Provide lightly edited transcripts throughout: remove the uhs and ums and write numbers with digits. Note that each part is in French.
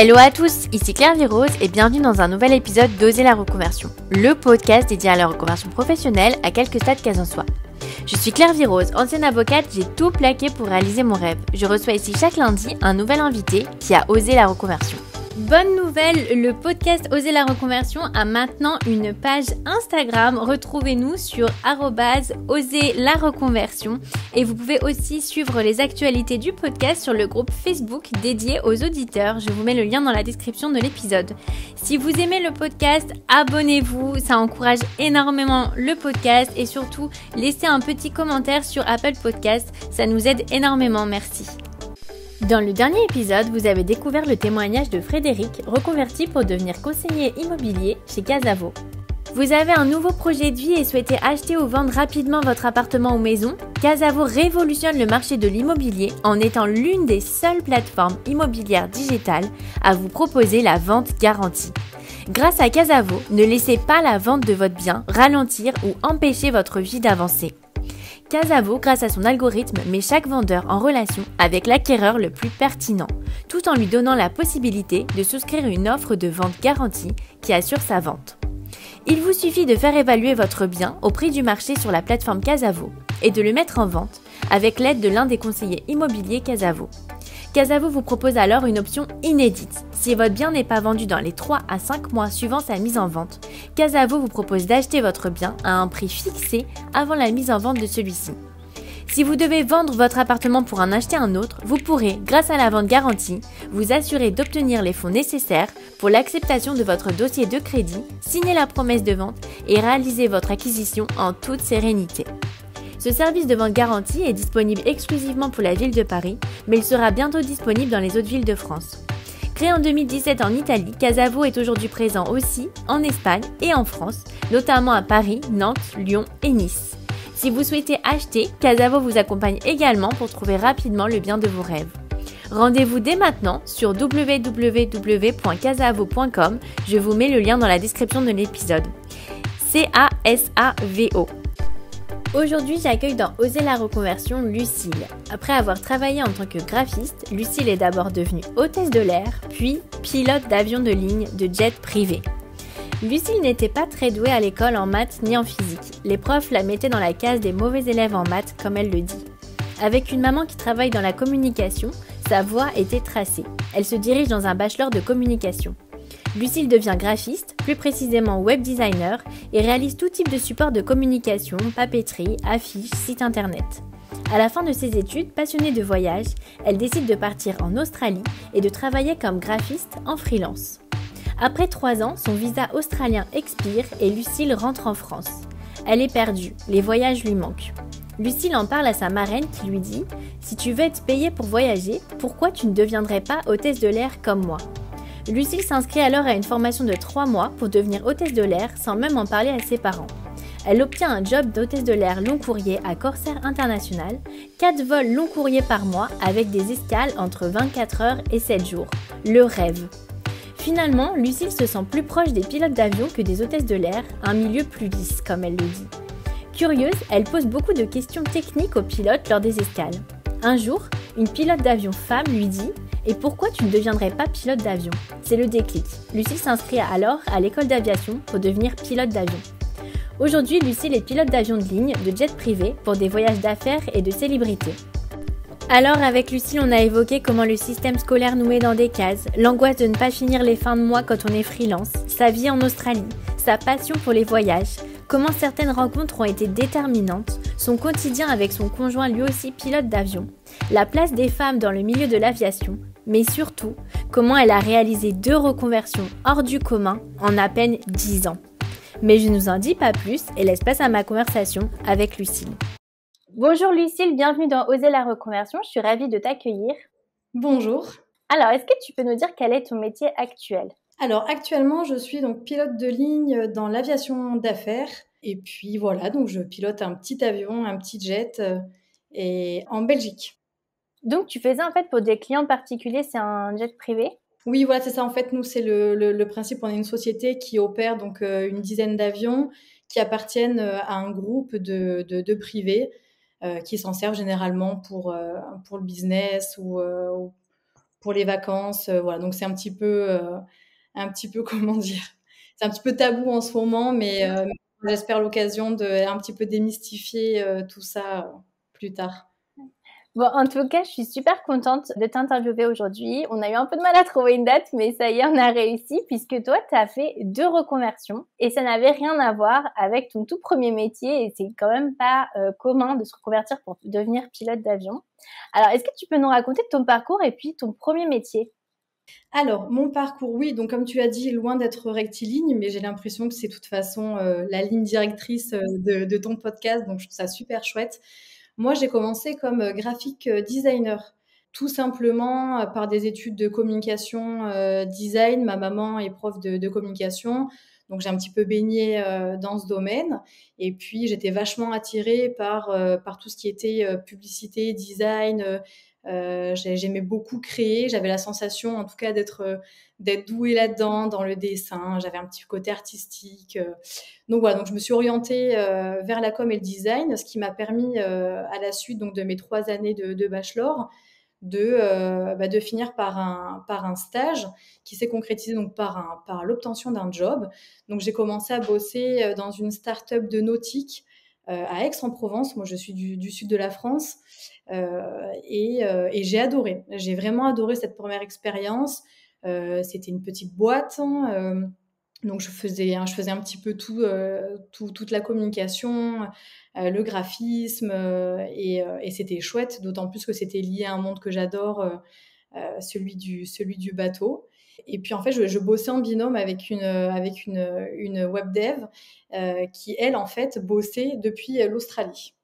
Hello à tous, ici Claire Virose et bienvenue dans un nouvel épisode d'Oser la reconversion, le podcast dédié à la reconversion professionnelle à quelques stades qu'elle en soit. Je suis Claire Virose, ancienne avocate, j'ai tout plaqué pour réaliser mon rêve. Je reçois ici chaque lundi un nouvel invité qui a osé la reconversion. Bonne nouvelle, le podcast Oser la reconversion a maintenant une page Instagram. Retrouvez-nous sur @oser la reconversion et vous pouvez aussi suivre les actualités du podcast sur le groupe Facebook dédié aux auditeurs. Je vous mets le lien dans la description de l'épisode. Si vous aimez le podcast, abonnez-vous, ça encourage énormément le podcast et surtout laissez un petit commentaire sur Apple Podcast, ça nous aide énormément, merci. Dans le dernier épisode, vous avez découvert le témoignage de Frédéric, reconverti pour devenir conseiller immobilier chez Casavo. Vous avez un nouveau projet de vie et souhaitez acheter ou vendre rapidement votre appartement ou maison? Casavo révolutionne le marché de l'immobilier en étant l'une des seules plateformes immobilières digitales à vous proposer la vente garantie. Grâce à Casavo, ne laissez pas la vente de votre bien ralentir ou empêcher votre vie d'avancer. Casavo, grâce à son algorithme, met chaque vendeur en relation avec l'acquéreur le plus pertinent, tout en lui donnant la possibilité de souscrire une offre de vente garantie qui assure sa vente. Il vous suffit de faire évaluer votre bien au prix du marché sur la plateforme Casavo et de le mettre en vente avec l'aide de l'un des conseillers immobiliers Casavo. Casavo vous propose alors une option inédite. Si votre bien n'est pas vendu dans les 3 à 5 mois suivant sa mise en vente, Casavo vous propose d'acheter votre bien à un prix fixé avant la mise en vente de celui-ci. Si vous devez vendre votre appartement pour en acheter un autre, vous pourrez, grâce à la vente garantie, vous assurer d'obtenir les fonds nécessaires pour l'acceptation de votre dossier de crédit, signer la promesse de vente et réaliser votre acquisition en toute sérénité. Ce service de vente garantie est disponible exclusivement pour la ville de Paris, mais il sera bientôt disponible dans les autres villes de France. Créé en 2017 en Italie, Casavo est aujourd'hui présent aussi en Espagne et en France, notamment à Paris, Nantes, Lyon et Nice. Si vous souhaitez acheter, Casavo vous accompagne également pour trouver rapidement le bien de vos rêves. Rendez-vous dès maintenant sur www.casavo.com, je vous mets le lien dans la description de l'épisode. CASAVO. Aujourd'hui, j'accueille dans Oser la reconversion Lucille. Après avoir travaillé en tant que graphiste, Lucille est d'abord devenue hôtesse de l'air, puis pilote d'avion de ligne de jet privé. Lucille n'était pas très douée à l'école en maths ni en physique. Les profs la mettaient dans la case des mauvais élèves en maths, comme elle le dit. Avec une maman qui travaille dans la communication, sa voie était tracée. Elle se dirige dans un bachelor de communication. Lucille devient graphiste, plus précisément web designer, et réalise tout type de support de communication, papeterie, affiches, sites internet. À la fin de ses études, passionnée de voyage, elle décide de partir en Australie et de travailler comme graphiste en freelance. Après 3 ans, son visa australien expire et Lucille rentre en France. Elle est perdue, les voyages lui manquent. Lucille en parle à sa marraine qui lui dit « Si tu veux être payée pour voyager, pourquoi tu ne deviendrais pas hôtesse de l'air comme moi ?» Lucille s'inscrit alors à une formation de 3 mois pour devenir hôtesse de l'air sans même en parler à ses parents. Elle obtient un job d'hôtesse de l'air long courrier à Corsair International, 4 vols long courrier par mois avec des escales entre 24 heures et 7 jours. Le rêve. Finalement, Lucille se sent plus proche des pilotes d'avion que des hôtesses de l'air, un milieu plus lisse comme elle le dit. Curieuse, elle pose beaucoup de questions techniques aux pilotes lors des escales. Un jour, une pilote d'avion femme lui dit « Et pourquoi tu ne deviendrais pas pilote d'avion ?» C'est le déclic. Lucille s'inscrit alors à l'école d'aviation pour devenir pilote d'avion. Aujourd'hui, Lucille est pilote d'avion de ligne, de jet privé, pour des voyages d'affaires et de célébrités. Alors avec Lucille, on a évoqué comment le système scolaire nous met dans des cases, l'angoisse de ne pas finir les fins de mois quand on est freelance, sa vie en Australie, sa passion pour les voyages, comment certaines rencontres ont été déterminantes, son quotidien avec son conjoint lui aussi pilote d'avion, la place des femmes dans le milieu de l'aviation, mais surtout, comment elle a réalisé 2 reconversions hors du commun en à peine 10 ans. Mais je ne vous en dis pas plus et laisse place à ma conversation avec Lucille. Bonjour Lucille, bienvenue dans Oser la reconversion, je suis ravie de t'accueillir. Bonjour. Alors, est-ce que tu peux nous dire quel est ton métier actuel ? Alors actuellement, je suis donc pilote de ligne dans l'aviation d'affaires. Et puis voilà, donc je pilote un petit avion, un petit jet et en Belgique. Donc tu faisais en fait pour des clients particuliers, c'est un jet privé ? Oui, voilà, c'est ça. En fait, nous, c'est le principe. On est une société qui opère donc une dizaine d'avions qui appartiennent à un groupe de privés qui s'en servent généralement pour le business ou pour les vacances. Voilà, donc c'est un petit peu comment dire? C'est un petit peu tabou en ce moment, mais j'espère l'occasion de un petit peu démystifier tout ça plus tard. Bon, en tout cas, je suis super contente de t'interviewer aujourd'hui. On a eu un peu de mal à trouver une date, mais ça y est, on a réussi puisque toi, tu as fait 2 reconversions et ça n'avait rien à voir avec ton tout premier métier et c'est quand même pas commun de se reconvertir pour devenir pilote d'avion. Alors, est-ce que tu peux nous raconter ton parcours et puis ton premier métier? Alors, mon parcours, oui, donc comme tu l'as dit, loin d'être rectiligne, mais j'ai l'impression que c'est de toute façon la ligne directrice de ton podcast, donc je trouve ça super chouette. Moi, j'ai commencé comme graphic designer, tout simplement par des études de communication design. Ma maman est prof de communication, donc j'ai un petit peu baigné dans ce domaine. Et puis, j'étais vachement attirée par tout ce qui était publicité, design. J'aimais beaucoup créer. J'avais la sensation, en tout cas, d'être douée là-dedans, dans le dessin. J'avais un petit côté artistique. Donc voilà, donc je me suis orientée vers la com et le design, ce qui m'a permis à la suite donc de mes 3 années de bachelor de finir par un stage qui s'est concrétisé donc par l'obtention d'un job. Donc j'ai commencé à bosser dans une start-up de nautique à Aix-en-Provence. Moi, je suis du sud de la France et j'ai adoré. J'ai vraiment adoré cette première expérience. C'était une petite boîte. Donc je faisais un petit peu toute la communication, le graphisme, et c'était chouette, d'autant plus que c'était lié à un monde que j'adore, celui du bateau. Et puis en fait, je bossais en binôme avec une web dev qui, elle, en fait, bossait depuis l'Australie.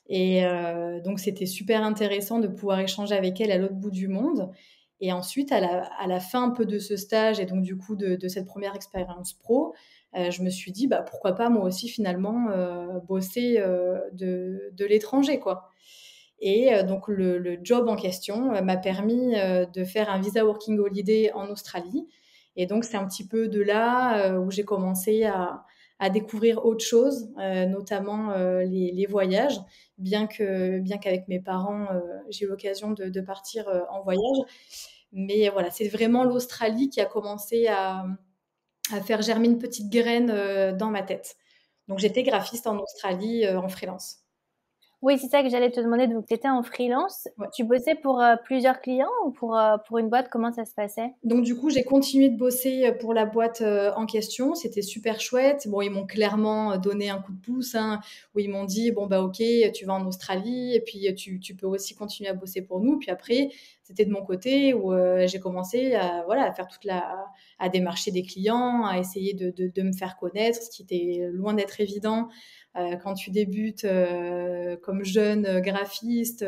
Et donc, c'était super intéressant de pouvoir échanger avec elle à l'autre bout du monde. Et ensuite, à la fin un peu de ce stage et donc du coup de cette première expérience pro, je me suis dit, bah, pourquoi pas moi aussi finalement bosser de l'étranger, quoi. Et donc le job en question m'a permis de faire un visa working holiday en Australie. Et donc c'est un petit peu de là où j'ai commencé à découvrir autre chose, notamment les voyages, bien qu'avec mes parents, j'ai eu l'occasion de partir en voyage. Mais voilà, c'est vraiment l'Australie qui a commencé à faire germer une petite graine dans ma tête. Donc j'étais graphiste en Australie en freelance. Oui, c'est ça que j'allais te demander. Donc, tu étais en freelance. Ouais. Tu bossais pour plusieurs clients ou pour une boîte? Comment ça se passait? Donc du coup, j'ai continué de bosser pour la boîte en question. C'était super chouette. Bon, ils m'ont clairement donné un coup de pouce, hein, où ils m'ont dit, bon, bah ok, tu vas en Australie et puis tu peux aussi continuer à bosser pour nous. Puis après, c'était de mon côté où j'ai commencé voilà, à faire à démarcher des clients, à essayer de me faire connaître, ce qui était loin d'être évident quand tu débutes comme jeune graphiste.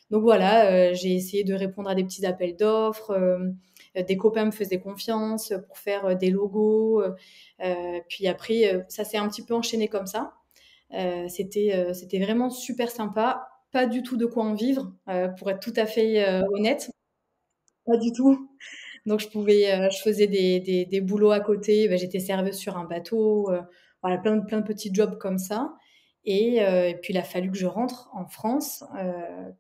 Donc voilà, j'ai essayé de répondre à des petits appels d'offres. Des copains me faisaient confiance pour faire des logos. Puis après, ça s'est un petit peu enchaîné comme ça. C'était vraiment super sympa. Pas du tout de quoi en vivre, pour être tout à fait honnête. Pas du tout. Donc je faisais des boulots à côté. Ben, j'étais serveuse sur un bateau. Voilà, plein de petits jobs comme ça. Et puis il a fallu que je rentre en France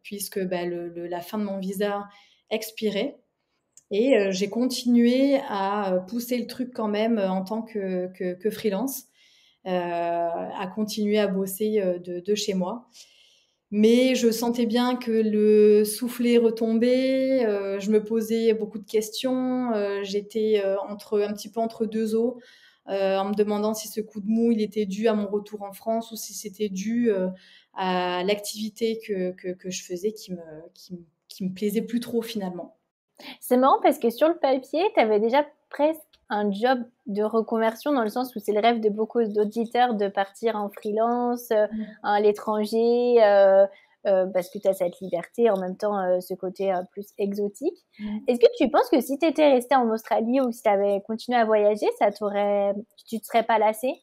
puisque bah, la fin de mon visa expirait. Et j'ai continué à pousser le truc quand même en tant que freelance, à continuer à bosser de chez moi. Mais je sentais bien que le soufflet retombait, je me posais beaucoup de questions, j'étais un petit peu entre deux eaux, en me demandant si ce coup de mou, il était dû à mon retour en France ou si c'était dû à l'activité que je faisais qui me plaisait plus trop finalement. C'est marrant parce que sur le papier, tu avais déjà presque un job de reconversion dans le sens où c'est le rêve de beaucoup d'auditeurs de partir en freelance, à l'étranger, parce que tu as cette liberté, en même temps ce côté plus exotique. Est-ce que tu penses que si tu étais resté en Australie ou si tu avais continué à voyager, tu te serais pas lassé?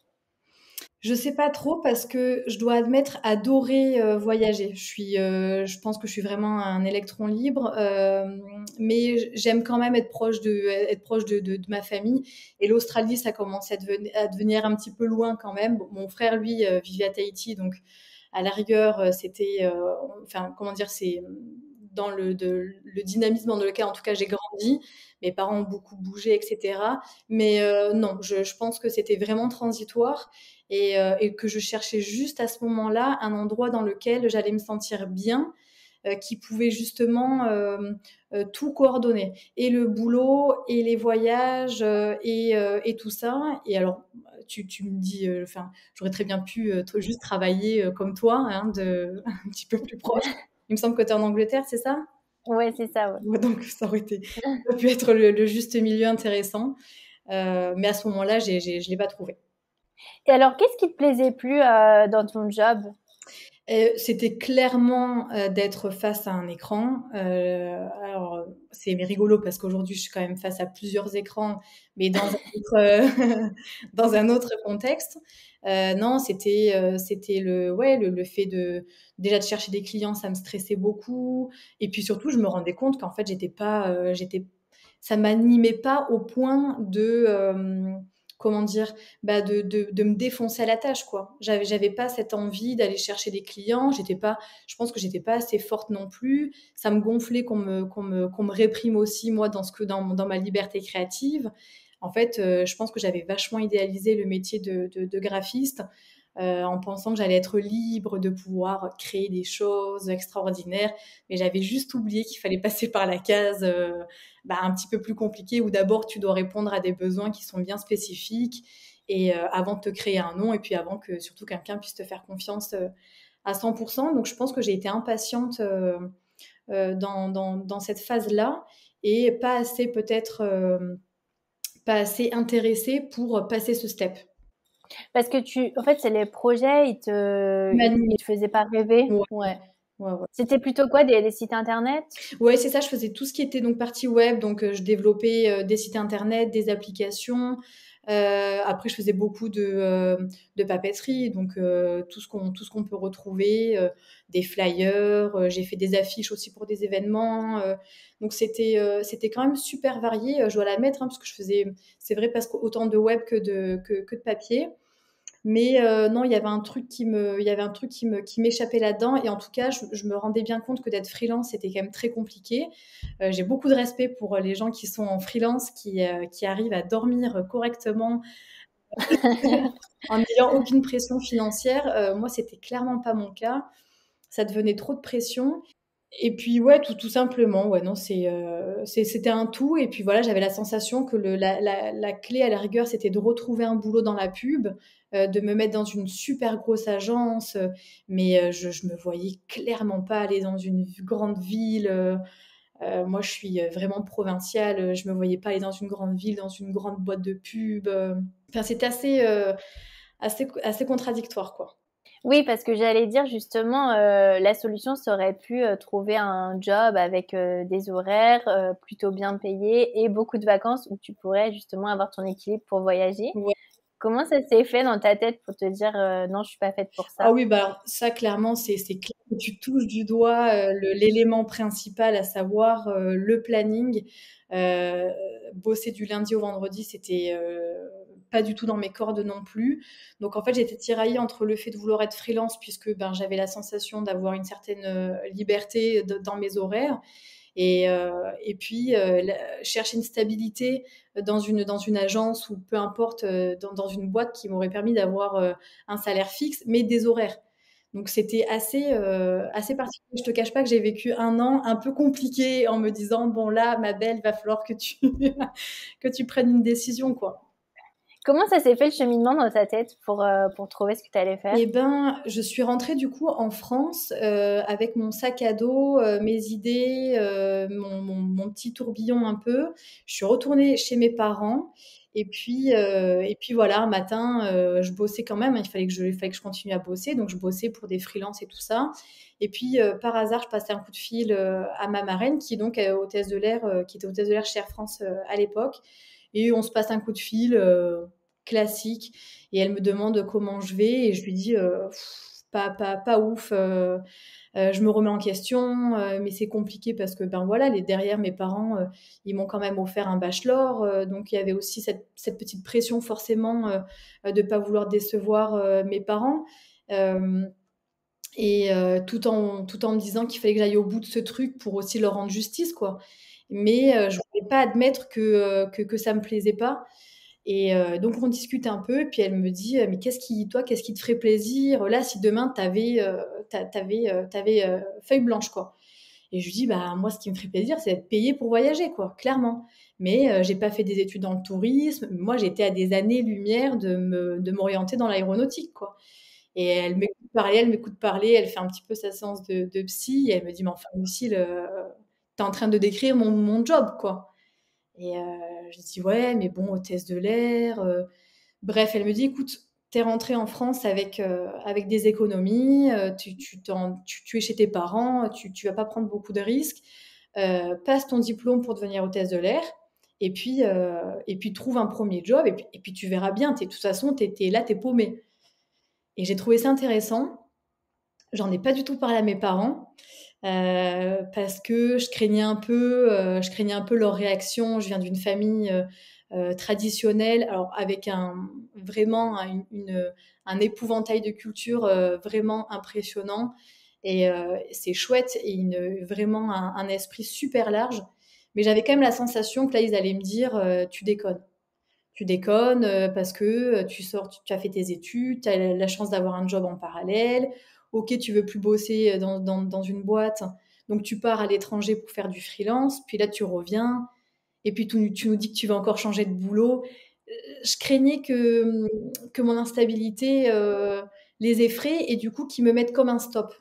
Je sais pas trop parce que je dois admettre adorer voyager. Je pense que je suis vraiment un électron libre, mais j'aime quand même être proche de ma famille. Et l'Australie, ça commence à devenir un petit peu loin quand même. Bon, mon frère, lui, vivait à Tahiti, donc à la rigueur, c'était, enfin, comment dire, c'est le dynamisme dans lequel, en tout cas, j'ai grandi. Mes parents ont beaucoup bougé, etc. Mais non, je pense que c'était vraiment transitoire et que je cherchais juste à ce moment-là un endroit dans lequel j'allais me sentir bien, qui pouvait justement tout coordonner, et le boulot, et les voyages, et tout ça. Et alors, tu me dis, enfin, j'aurais très bien pu juste travailler comme toi, hein, un petit peu plus proche. Il me semble que tu es en Angleterre, c'est ça? Ouais, c'est ça, ouais. Ouais, donc ça aurait pu être le juste milieu intéressant. Mais à ce moment-là, je ne l'ai pas trouvé. Et alors, qu'est-ce qui te plaisait plus dans ton job? C'était clairement d'être face à un écran. Alors, c'est rigolo parce qu'aujourd'hui, je suis quand même face à plusieurs écrans, mais dans un autre, dans un autre contexte. Non, c'était le fait déjà de chercher des clients, ça me stressait beaucoup. Et puis surtout, je me rendais compte qu'en fait, ça m'animait pas au point de, comment dire, de me défoncer à la tâche, quoi. J'avais pas cette envie d'aller chercher des clients. Je pense que j'étais pas assez forte non plus. Ça me gonflait qu'on me réprime aussi, moi, dans ma liberté créative. En fait, je pense que j'avais vachement idéalisé le métier de graphiste, en pensant que j'allais être libre de pouvoir créer des choses extraordinaires. Mais j'avais juste oublié qu'il fallait passer par la case un petit peu plus compliquée, où d'abord tu dois répondre à des besoins qui sont bien spécifiques, et avant de te créer un nom, et puis avant que surtout quelqu'un puisse te faire confiance à 100%. Donc je pense que j'ai été impatiente dans cette phase-là, et pas assez peut-être pas assez intéressée pour passer ce step. Parce que en fait, c'est les projets, ils te faisaient pas rêver. Ouais, Ouais. ouais, ouais. C'était plutôt quoi, des sites internet? Ouais, c'est ça, je faisais tout ce qui était donc partie web, donc je développais des sites internet, des applications. Après, je faisais beaucoup de papeterie, donc tout ce qu'on peut retrouver, des flyers. J'ai fait des affiches aussi pour des événements. Donc c'était quand même super varié. Je dois l'admettre, hein, parce que c'est vrai, parce qu'autant de web que de papier. Mais non, il y avait un truc qui m'échappait là-dedans. Et en tout cas, je me rendais bien compte que d'être freelance, c'était quand même très compliqué. J'ai beaucoup de respect pour les gens qui sont en freelance, qui arrivent à dormir correctement en n'ayant aucune pression financière. Moi, c'était clairement pas mon cas. Ça devenait trop de pression. Et puis ouais, tout simplement, ouais, non, c'était un tout. Et puis voilà, j'avais la sensation que la clé à la rigueur, c'était de retrouver un boulot dans la pub, de me mettre dans une super grosse agence, mais je me voyais clairement pas aller dans une grande ville. Moi, je suis vraiment provinciale, je me voyais pas aller dans une grande ville, dans une grande boîte de pub. Enfin, c'était assez contradictoire, quoi. Oui, parce que j'allais dire justement, la solution serait pu trouver un job avec des horaires plutôt bien payés et beaucoup de vacances où tu pourrais justement avoir ton équilibre pour voyager. Ouais. Comment ça s'est fait dans ta tête pour te dire non, je suis pas faite pour Ah ça? oui, bah alors ça, clairement, c'est clair que tu touches du doigt l'élément principal, à savoir le planning. Euh, Bosser du lundi au vendredi, c'était pas du tout dans mes cordes non plus. Donc en fait, j'étais tiraillée entre le fait de vouloir être freelance, puisque j'avais la sensation d'avoir une certaine liberté dans mes horaires. Et puis chercher une stabilité dans une agence, ou peu importe, dans une boîte qui m'aurait permis d'avoir un salaire fixe, mais des horaires. Donc c'était assez particulier. Je te cache pas que j'ai vécu un an un peu compliqué, en me disant, bon là, ma belle, il va falloir que tu, que tu prennes une décision, quoi. Comment ça s'est fait le cheminement dans ta tête pour trouver ce que tu allais faire? Eh ben, je suis rentrée du coup en France avec mon sac à dos, mes idées, mon petit tourbillon un peu. Je suis retournée chez mes parents, et puis voilà, un matin, je bossais quand même, hein. Il fallait que je continue à bosser, donc je bossais pour des freelances et tout ça. Et puis par hasard, je passais un coup de fil à ma marraine, qui donc hôtesse de l'air, qui était hôtesse de l'air chez Air France à l'époque. Et on se passe un coup de fil classique, et elle me demande comment je vais, et je lui dis pas ouf. Je me remets en question, mais c'est compliqué parce que voilà, derrière mes parents, ils m'ont quand même offert un bachelor, donc il y avait aussi cette petite pression, forcément, de pas vouloir décevoir mes parents. Euh, et tout en me disant qu'il fallait que j'aille au bout de ce truc pour aussi leur rendre justice, quoi. Mais je voulais pas admettre que ça me plaisait pas. Et donc on discute un peu, puis elle me dit: «Mais qu'est-ce qui te ferait plaisir, là, si demain tu avais feuille blanche, quoi?» Et je lui dis: «Bah, moi, ce qui me ferait plaisir, c'est d'être payée pour voyager, quoi, clairement. Mais j'ai pas fait des études dans le tourisme. Moi, j'étais à des années-lumière de m'orienter dans l'aéronautique, quoi». Et elle m'écoute parler, elle fait un petit peu sa séance de psy et elle me dit: «Mais enfin, Lucile, tu es en train de décrire mon job, quoi». Et je dis: «Ouais, mais bon, hôtesse de l'air», bref, elle me dit: «Écoute, tu es rentrée en France avec des économies, tu es chez tes parents, tu vas pas prendre beaucoup de risques. Passe ton diplôme pour devenir hôtesse de l'air et puis trouve un premier job et puis tu verras bien, de toute façon, tu es là, tu es paumée». Et j'ai trouvé ça intéressant. J'en ai pas du tout parlé à mes parents, parce que je craignais un peu leur réaction. Je viens d'une famille, traditionnelle, alors avec vraiment un épouvantail de cultures, vraiment impressionnant. Et c'est chouette et vraiment un esprit super large. Mais j'avais quand même la sensation que là, ils allaient me dire, «Tu déconnes. Tu déconnes, parce que, tu as fait tes études, tu as la chance d'avoir un job en parallèle. OK, tu veux plus bosser, dans une boîte, donc tu pars à l'étranger pour faire du freelance, puis là tu reviens et puis tu nous dis que tu vas encore changer de boulot». Je craignais que mon instabilité, les effraie et du coup qu'ils me mettent comme un stop.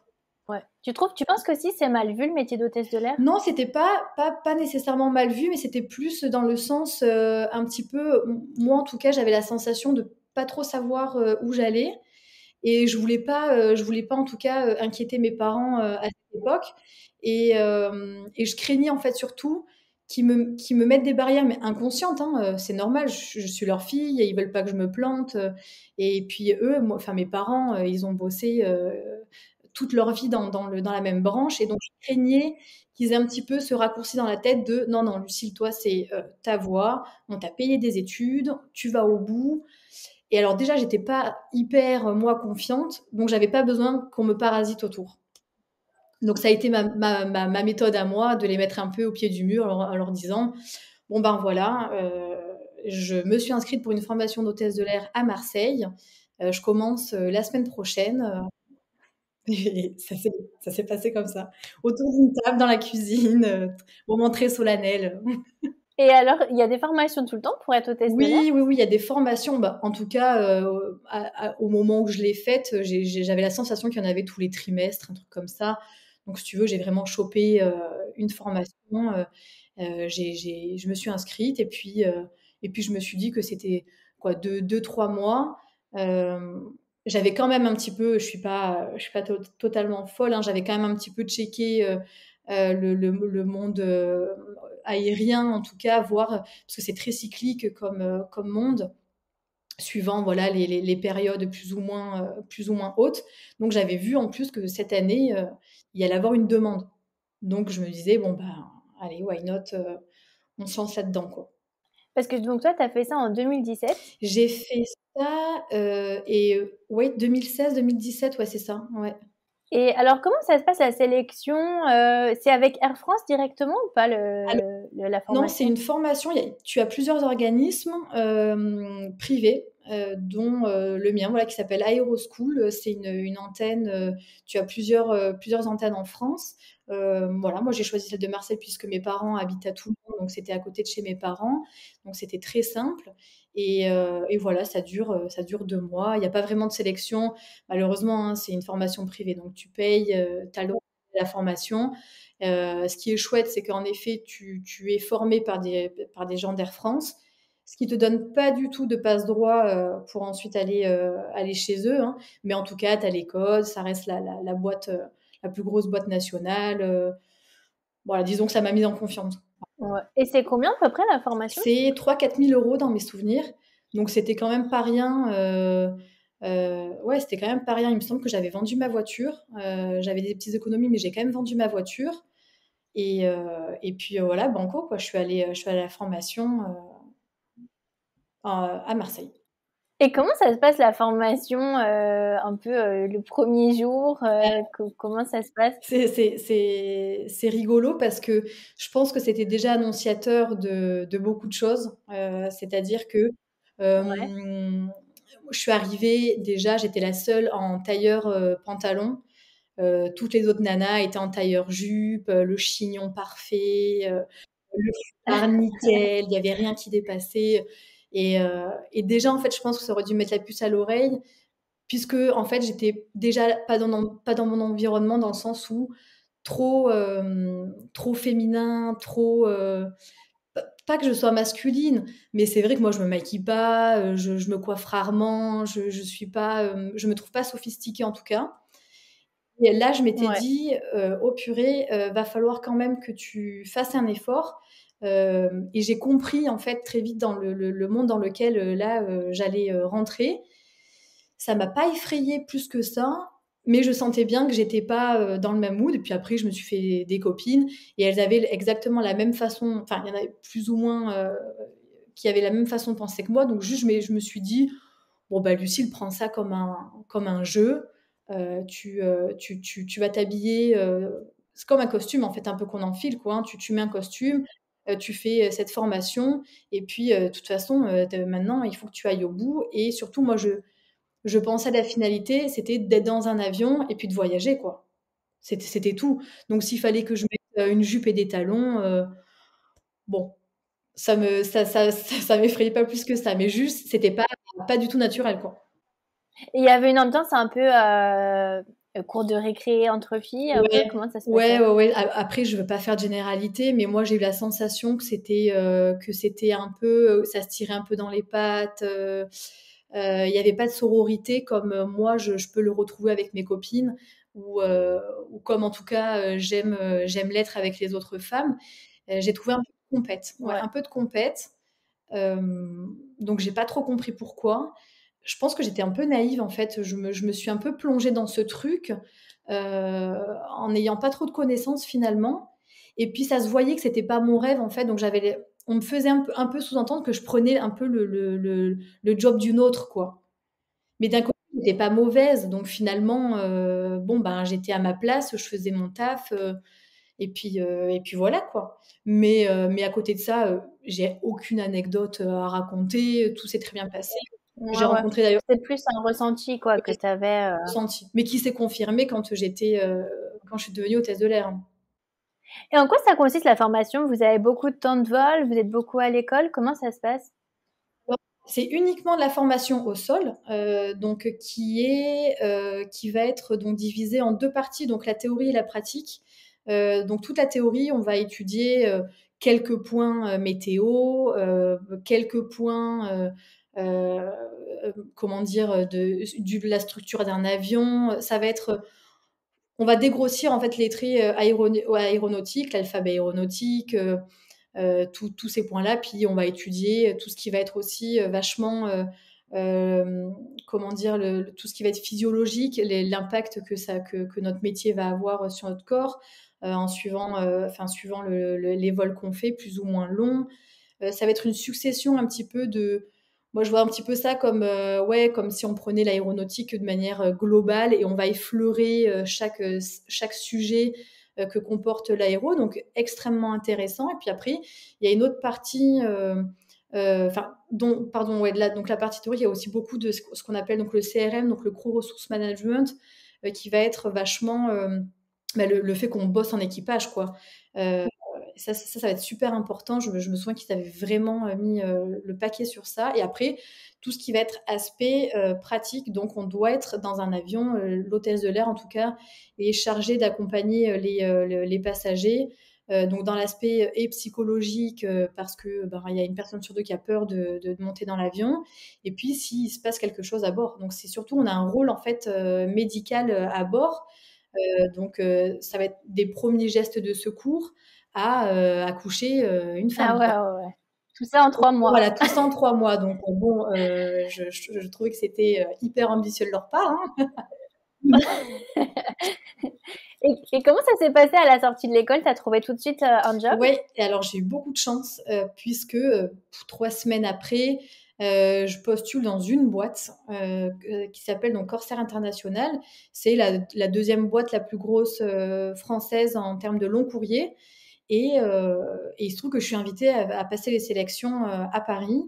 Ouais. Tu penses que si c'est mal vu le métier d'hôtesse de l'air? Non, c'était pas nécessairement mal vu, mais c'était plus dans le sens, un petit peu moi en tout cas, j'avais la sensation de pas trop savoir, où j'allais et je voulais pas en tout cas, inquiéter mes parents, à cette époque et je craignais en fait surtout qu'ils me mettent des barrières, mais inconscientes, hein, c'est normal, je suis leur fille et ils veulent pas que je me plante, et puis eux, moi enfin mes parents, ils ont bossé, toute leur vie dans la même branche et donc je craignais qu'ils aient un petit peu ce raccourci dans la tête de: «Non, non, Lucile, toi, c'est, ta voie, on t'a payé des études, tu vas au bout». Et alors déjà, j'étais pas hyper, moi, confiante, donc j'avais pas besoin qu'on me parasite autour. Donc ça a été ma méthode à moi de les mettre un peu au pied du mur en leur disant: «Bon, ben, voilà, je me suis inscrite pour une formation d'hôtesse de l'air à Marseille, je commence, la semaine prochaine». Et ça s'est passé comme ça, autour d'une table dans la cuisine, moment très solennel. Et alors, il y a des formations tout le temps pour être hôtesse de l'air? Oui, oui, oui, il y a des formations, bah, en tout cas, au moment où je l'ai faite, j'avais la sensation qu'il y en avait tous les trimestres, un truc comme ça. Donc si tu veux, j'ai vraiment chopé, une formation, je me suis inscrite et puis je me suis dit que c'était quoi, 2-3 mois. J'avais quand même un petit peu je suis pas totalement folle, hein, j'avais quand même un petit peu checké, le monde, aérien en tout cas, voir parce que c'est très cyclique comme monde, suivant voilà les périodes plus ou moins hautes. Donc j'avais vu en plus que cette année, il y allait avoir une demande. Donc je me disais: «Bon, ben, allez, why not, on se lance là-dedans, quoi». Parce que donc toi, tu as fait ça en 2017. J'ai fait ça, ouais 2016-2017, ouais, c'est ça, ouais. Et alors, comment ça se passe la sélection? C'est avec Air France directement ou pas la Non, c'est formation? une formation. Tu as plusieurs organismes privés, dont le mien, voilà, qui s'appelle Aéroschool. C'est une antenne. Tu as plusieurs antennes en France. Voilà, moi j'ai choisi celle de Marseille puisque mes parents habitent à Toulon, donc c'était à côté de chez mes parents. Donc c'était très simple. Et voilà, ça dure 2 mois. Il n'y a pas vraiment de sélection, malheureusement, hein, c'est une formation privée. Donc tu payes, tu as le droit à la formation. Ce qui est chouette, c'est qu'en effet, tu es formé par des gens d'Air France, ce qui te donne pas du tout de passe-droit, pour ensuite aller chez eux, hein. Mais en tout cas, tu as les codes, ça reste la boîte, la plus grosse boîte nationale, voilà, disons que ça m'a mise en confiance. Ouais. Et c'est combien à peu près la formation? C'est 3 000 à 4 000 € dans mes souvenirs, donc c'était quand même pas rien, ouais, c'était quand même pas rien. Il me semble que j'avais vendu ma voiture, j'avais des petites économies, mais j'ai quand même vendu ma voiture. Et puis, voilà, banco quoi, je suis allée à la formation, à Marseille. Et comment ça se passe la formation, un peu, le premier jour, comment ça se passe? C'est rigolo parce que je pense que c'était déjà annonciateur de beaucoup de choses. C'est-à-dire que, Ouais, hem, je suis arrivée, déjà, j'étais la seule en tailleur, pantalon. Toutes les autres nanas étaient en tailleur jupe, le chignon parfait, le foulard nickel, il y avait rien qui dépassait et déjà, en fait, je pense que ça aurait dû mettre la puce à l'oreille puisque, en fait, j'étais déjà pas dans mon environnement dans le sens où trop féminin, trop, pas que je sois masculine, mais c'est vrai que moi je me maquille pas, je me coiffe rarement, je suis pas, je me trouve pas sophistiquée en tout cas et là je m'étais ouais. dit: «Oh purée, va falloir quand même que tu fasses un effort», et j'ai compris en fait très vite dans le monde dans lequel, là, j'allais, rentrer. Ça m'a pas effrayée plus que ça, mais je sentais bien que j'étais pas, dans le même mood et puis après je me suis fait des copines et elles avaient exactement la même façon enfin, il y en avait plus ou moins, qui avaient la même façon de penser que moi donc juste je me suis dit: «Bon, bah, Lucille, prends ça comme un jeu, tu vas t'habiller, c'est comme un costume en fait, un peu qu'on enfile quoi, hein. Tu mets un costume, tu fais, cette formation et puis, de toute façon, de maintenant il faut que tu ailles au bout» et surtout moi je pensais à la finalité, c'était d'être dans un avion et puis de voyager, quoi. C'était tout. Donc s'il fallait que je mette, une jupe et des talons, bon, ça m'effrayait pas plus que ça, mais juste, c'était pas du tout naturel, quoi. Et il y avait une ambiance un peu, cour de récré entre filles, un peu? Ouais, Comment ça se ouais, passait? ouais, ouais. Après, je veux pas faire de généralité, mais moi, j'ai eu la sensation que c'était un peu, ça se tirait un peu dans les pattes, il y avait pas de sororité comme, moi, je peux le retrouver avec mes copines ou comme en tout cas, j'aime l'être avec les autres femmes. J'ai trouvé un peu de compète, ouais, Ouais. un peu de compète. Donc j'ai pas trop compris pourquoi. Je pense que j'étais un peu naïve en fait. Je me suis un peu plongée dans ce truc, en n'ayant pas trop de connaissances finalement et puis ça se voyait que c'était pas mon rêve en fait, donc j'avais les on me faisait un peu sous-entendre que je prenais un peu le job d'une autre quoi. Mais d'un côté, j'étais pas mauvaise, donc finalement, bon ben, j'étais à ma place, je faisais mon taf, et puis voilà quoi. Mais à côté de ça, j'ai aucune anecdote, à raconter, tout s'est très bien passé. J'ai Ouais, ouais. rencontré d'ailleurs C'était plus un ressenti quoi que tu avais, ressenti, mais qui s'est confirmé quand je suis devenue hôtesse de l'air, hein. Et en quoi ça consiste la formation? Vous avez beaucoup de temps de vol? Vous êtes beaucoup à l'école? Comment ça se passe? Alors, c'est uniquement de la formation au sol, donc qui va être donc divisée en 2 parties, donc la théorie et la pratique. Donc toute la théorie, on va étudier, quelques points, météo, quelques points, heu, comment dire? De la structure d'un avion. Ça va être, on va dégrossir en fait les traits, aéronautiques, l'alphabet aéronautique, tous ces points-là. Puis on va étudier tout ce qui va être aussi vachement, comment dire, tout ce qui va être physiologique, l'impact que notre métier va avoir sur notre corps, suivant les vols qu'on fait, plus ou moins longs. Ça va être une succession un petit peu de. Moi, je vois un petit peu ça comme, ouais, comme si on prenait l'aéronautique de manière globale et on va effleurer chaque sujet que comporte l'aéro, donc extrêmement intéressant. Et puis après, il y a une autre partie, pardon, ouais, donc la partie théorique, il y a aussi beaucoup de ce qu'on appelle donc le CRM, donc le Crew Resource Management, qui va être vachement le fait qu'on bosse en équipage, quoi. Ça va être super important. Je me souviens qu'ils avaient vraiment mis le paquet sur ça. Et après, tout ce qui va être aspect pratique, donc on doit être dans un avion, l'hôtesse de l'air en tout cas, est chargée d'accompagner les passagers. Donc dans l'aspect et psychologique, parce que ben, il y a une personne sur deux qui a peur de monter dans l'avion, et puis s'il se passe quelque chose à bord. Donc c'est surtout, on a un rôle en fait médical à bord. Ça va être des premiers gestes de secours à accoucher une Ah femme, ouais, quoi. ouais, ouais. Tout ça en 3 mois. Voilà, tout ça en 3 mois. Donc bon, je trouvais que c'était hyper ambitieux de leur part, hein. Et comment ça s'est passé à la sortie de l'école? Tu as trouvé tout de suite, un job? Ouais, et alors j'ai eu beaucoup de chance, puisque, 3 semaines après, Je postule dans une boîte, qui s'appelle donc Corsair International. C'est la 2e boîte la plus grosse, française en termes de long courrier et il se trouve que je suis invitée à passer les sélections, à Paris,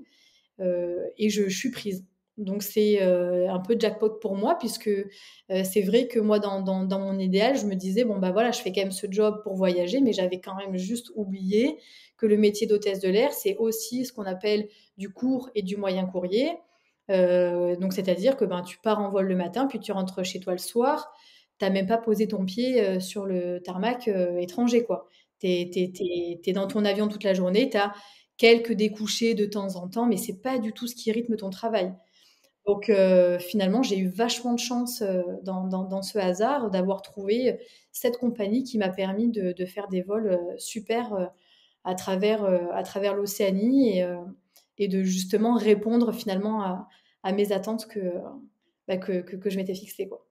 et je suis prise. Donc c'est, un peu jackpot pour moi puisque, c'est vrai que moi dans mon idéal, je me disais: «Bon, bah, voilà, je fais quand même ce job pour voyager», mais j'avais quand même juste oublié que le métier d'hôtesse de l'air, c'est aussi ce qu'on appelle du court et du moyen courrier. Donc c'est-à-dire que, ben, tu pars en vol le matin, puis tu rentres chez toi le soir. Tu as même pas posé ton pied, sur le tarmac, étranger, quoi. Tu es dans ton avion toute la journée, tu as quelques découchés de temps en temps, mais c'est pas du tout ce qui rythme ton travail. Donc finalement, j'ai eu vachement de chance, dans ce hasard d'avoir trouvé, cette compagnie qui m'a permis de faire des vols, super, à travers l'Océanie et de justement répondre finalement à mes attentes que je m'étais fixées, quoi.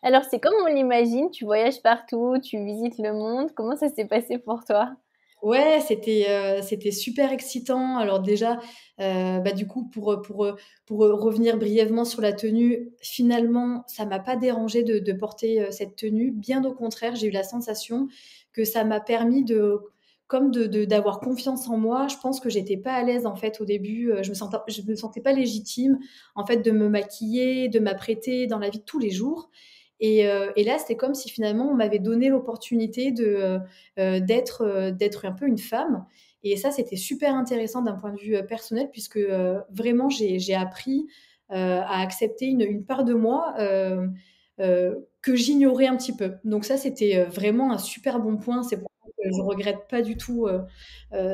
Alors, c'est comme on l'imagine, tu voyages partout, tu visites le monde. Comment ça s'est passé pour toi? Ouais, c'était super excitant. Alors déjà, bah, du coup, pour revenir brièvement sur la tenue, finalement, ça m'a pas dérangée de porter, cette tenue. Bien au contraire, j'ai eu la sensation que ça m'a permis d'avoir confiance en moi. Je pense que j'étais pas à l'aise, en fait, au début, je me sentais pas légitime, en fait, de me maquiller, de m'apprêter dans la vie de tous les jours et là, c'était comme si finalement on m'avait donné l'opportunité d'être un peu une femme et ça, c'était super intéressant d'un point de vue, personnel puisque, vraiment j'ai appris, à accepter une part de moi, que j'ignorais un petit peu. Donc ça, c'était, vraiment un super bon point. C'est pour ça que je regrette pas du tout,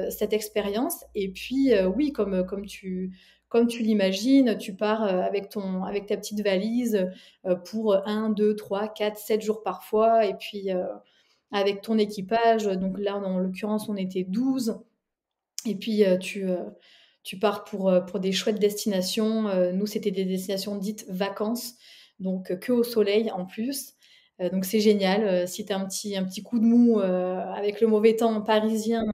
cette expérience et puis, oui, comme tu l'imagines, tu pars, avec ta petite valise, pour 1, 2, 3, 4, 7 jours parfois et puis, avec ton équipage, donc là, en l'occurrence, on était 12 et puis, tu pars pour des chouettes destinations. Nous, c'était des destinations dites vacances, donc que au soleil en plus. Donc c'est génial, si tu as un petit coup de mou, avec le mauvais temps parisien,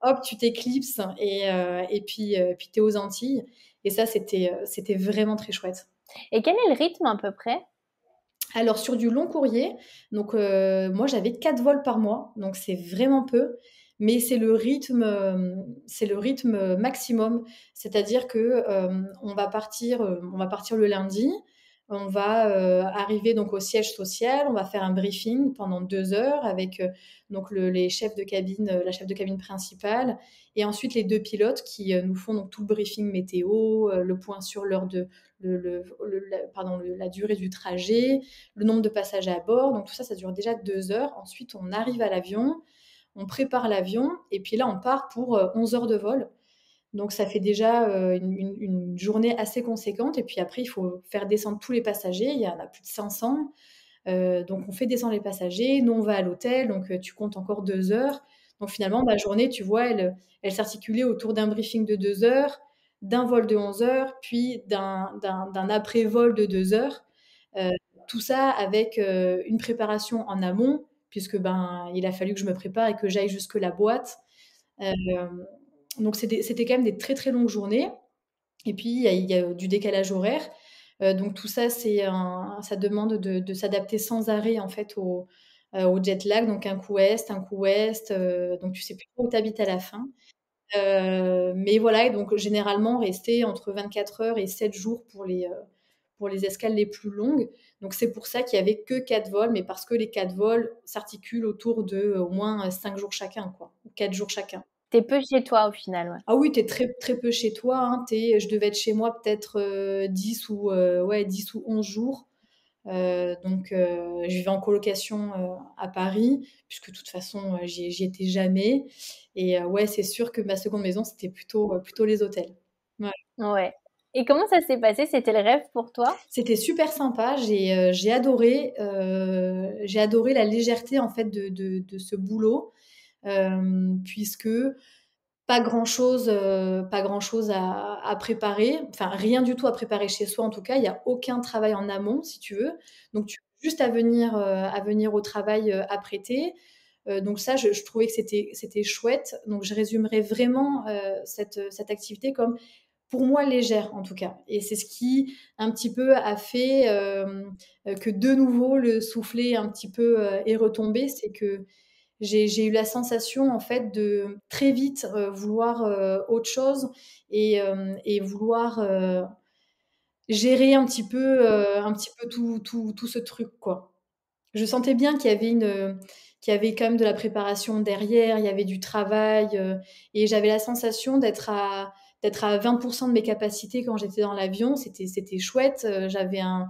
hop, tu t'éclipses et puis tu es aux Antilles et ça, c'était vraiment très chouette. Et quel est le rythme à peu près? Alors sur du long courrier, donc moi j'avais 4 vols par mois, donc c'est vraiment peu, mais c'est le rythme, maximum. C'est-à-dire que, on va partir le lundi, on va, arriver donc au siège social, on va faire un briefing pendant 2 heures avec, donc les chefs de cabine, la chef de cabine principale et ensuite les 2 pilotes qui, nous font donc tout le briefing météo, le point sur l'heure de le la pardon, la durée du trajet, le nombre de passages à bord. Donc tout ça, ça dure déjà 2 heures. Ensuite, on arrive à l'avion, on prépare l'avion et puis là, on part pour 11 heures de vol. Donc ça fait déjà une journée assez conséquente. Et puis après, il faut faire descendre tous les passagers. Il y en a plus de 500. Donc on fait descendre les passagers. Nous, on va à l'hôtel. Donc tu comptes encore 2 heures. Donc finalement, ma journée, tu vois, elle s'articulait autour d'un briefing de 2 heures, d'un vol de 11 heures, puis d'un après-vol de 2 heures. Heu, Tout ça avec, une préparation en amont puisque, ben, il a fallu que je me prépare et que j'aille jusque la boîte. Hem, donc c'était quand même des très, très longues journées et puis il y a du décalage horaire. Donc tout ça, ça demande de s'adapter sans arrêt, en fait, au jet lag, donc un coup est, un coup ouest, donc tu sais plus trop où tu habites à la fin. Mais voilà et donc généralement rester entre 24 heures et 7 jours pour les escales les plus longues. Donc c'est pour ça qu'il y avait que 4 vols, mais parce que les 4 vols s'articulent autour de, au moins, 5 jours chacun, quoi, ou 4 jours chacun. Tu peu chez toi au final, ouais. Ah oui, tu es très très peu chez toi, hein. Je devais être chez moi peut-être, 10 ou ouais 10 ou 11 jours. Donc je vivais en colocation, à Paris, puisque de toute façon, j'y étais jamais et ouais, c'est sûr que ma seconde maison, c'était plutôt les hôtels. Ouais. Ouais. Et comment ça s'est passé? C'était le rêve pour toi? C'était super sympa, j'ai adoré la légèreté, en fait, de ce boulot, puisque pas grand-chose à préparer, enfin rien du tout à préparer chez soi en tout cas. Il y a aucun travail en amont si tu veux. Donc tu as juste à venir au travail, apprêté. Donc ça je trouvais que c'était chouette. Donc je résumerais vraiment, cette activité comme pour moi légère en tout cas. Et c'est ce qui un petit peu a fait que de nouveau le soufflet un petit peu est retombé. C'est que j'ai eu la sensation en fait de très vite vouloir autre chose et vouloir gérer un petit peu tout ce truc quoi. Je sentais bien qu'il y avait quand même de la préparation derrière, il y avait du travail, et j'avais la sensation d'être à 20 de mes capacités quand j'étais dans l'avion. C'était chouette, j'avais un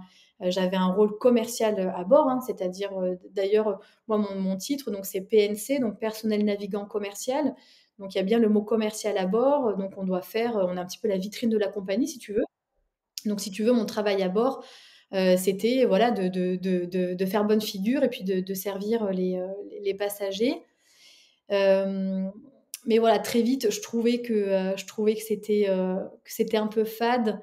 rôle commercial, à bord, hein, c'est-à-dire, d'ailleurs, moi mon titre donc c'est PNC, donc personnel navigant commercial. Donc il y a bien le mot commercial à bord, donc on est un petit peu la vitrine de la compagnie si tu veux. Donc si tu veux, mon travail à bord, c'était voilà de faire bonne figure et puis de servir les passagers. Hem, mais voilà, très vite, je trouvais que c'était un peu fade.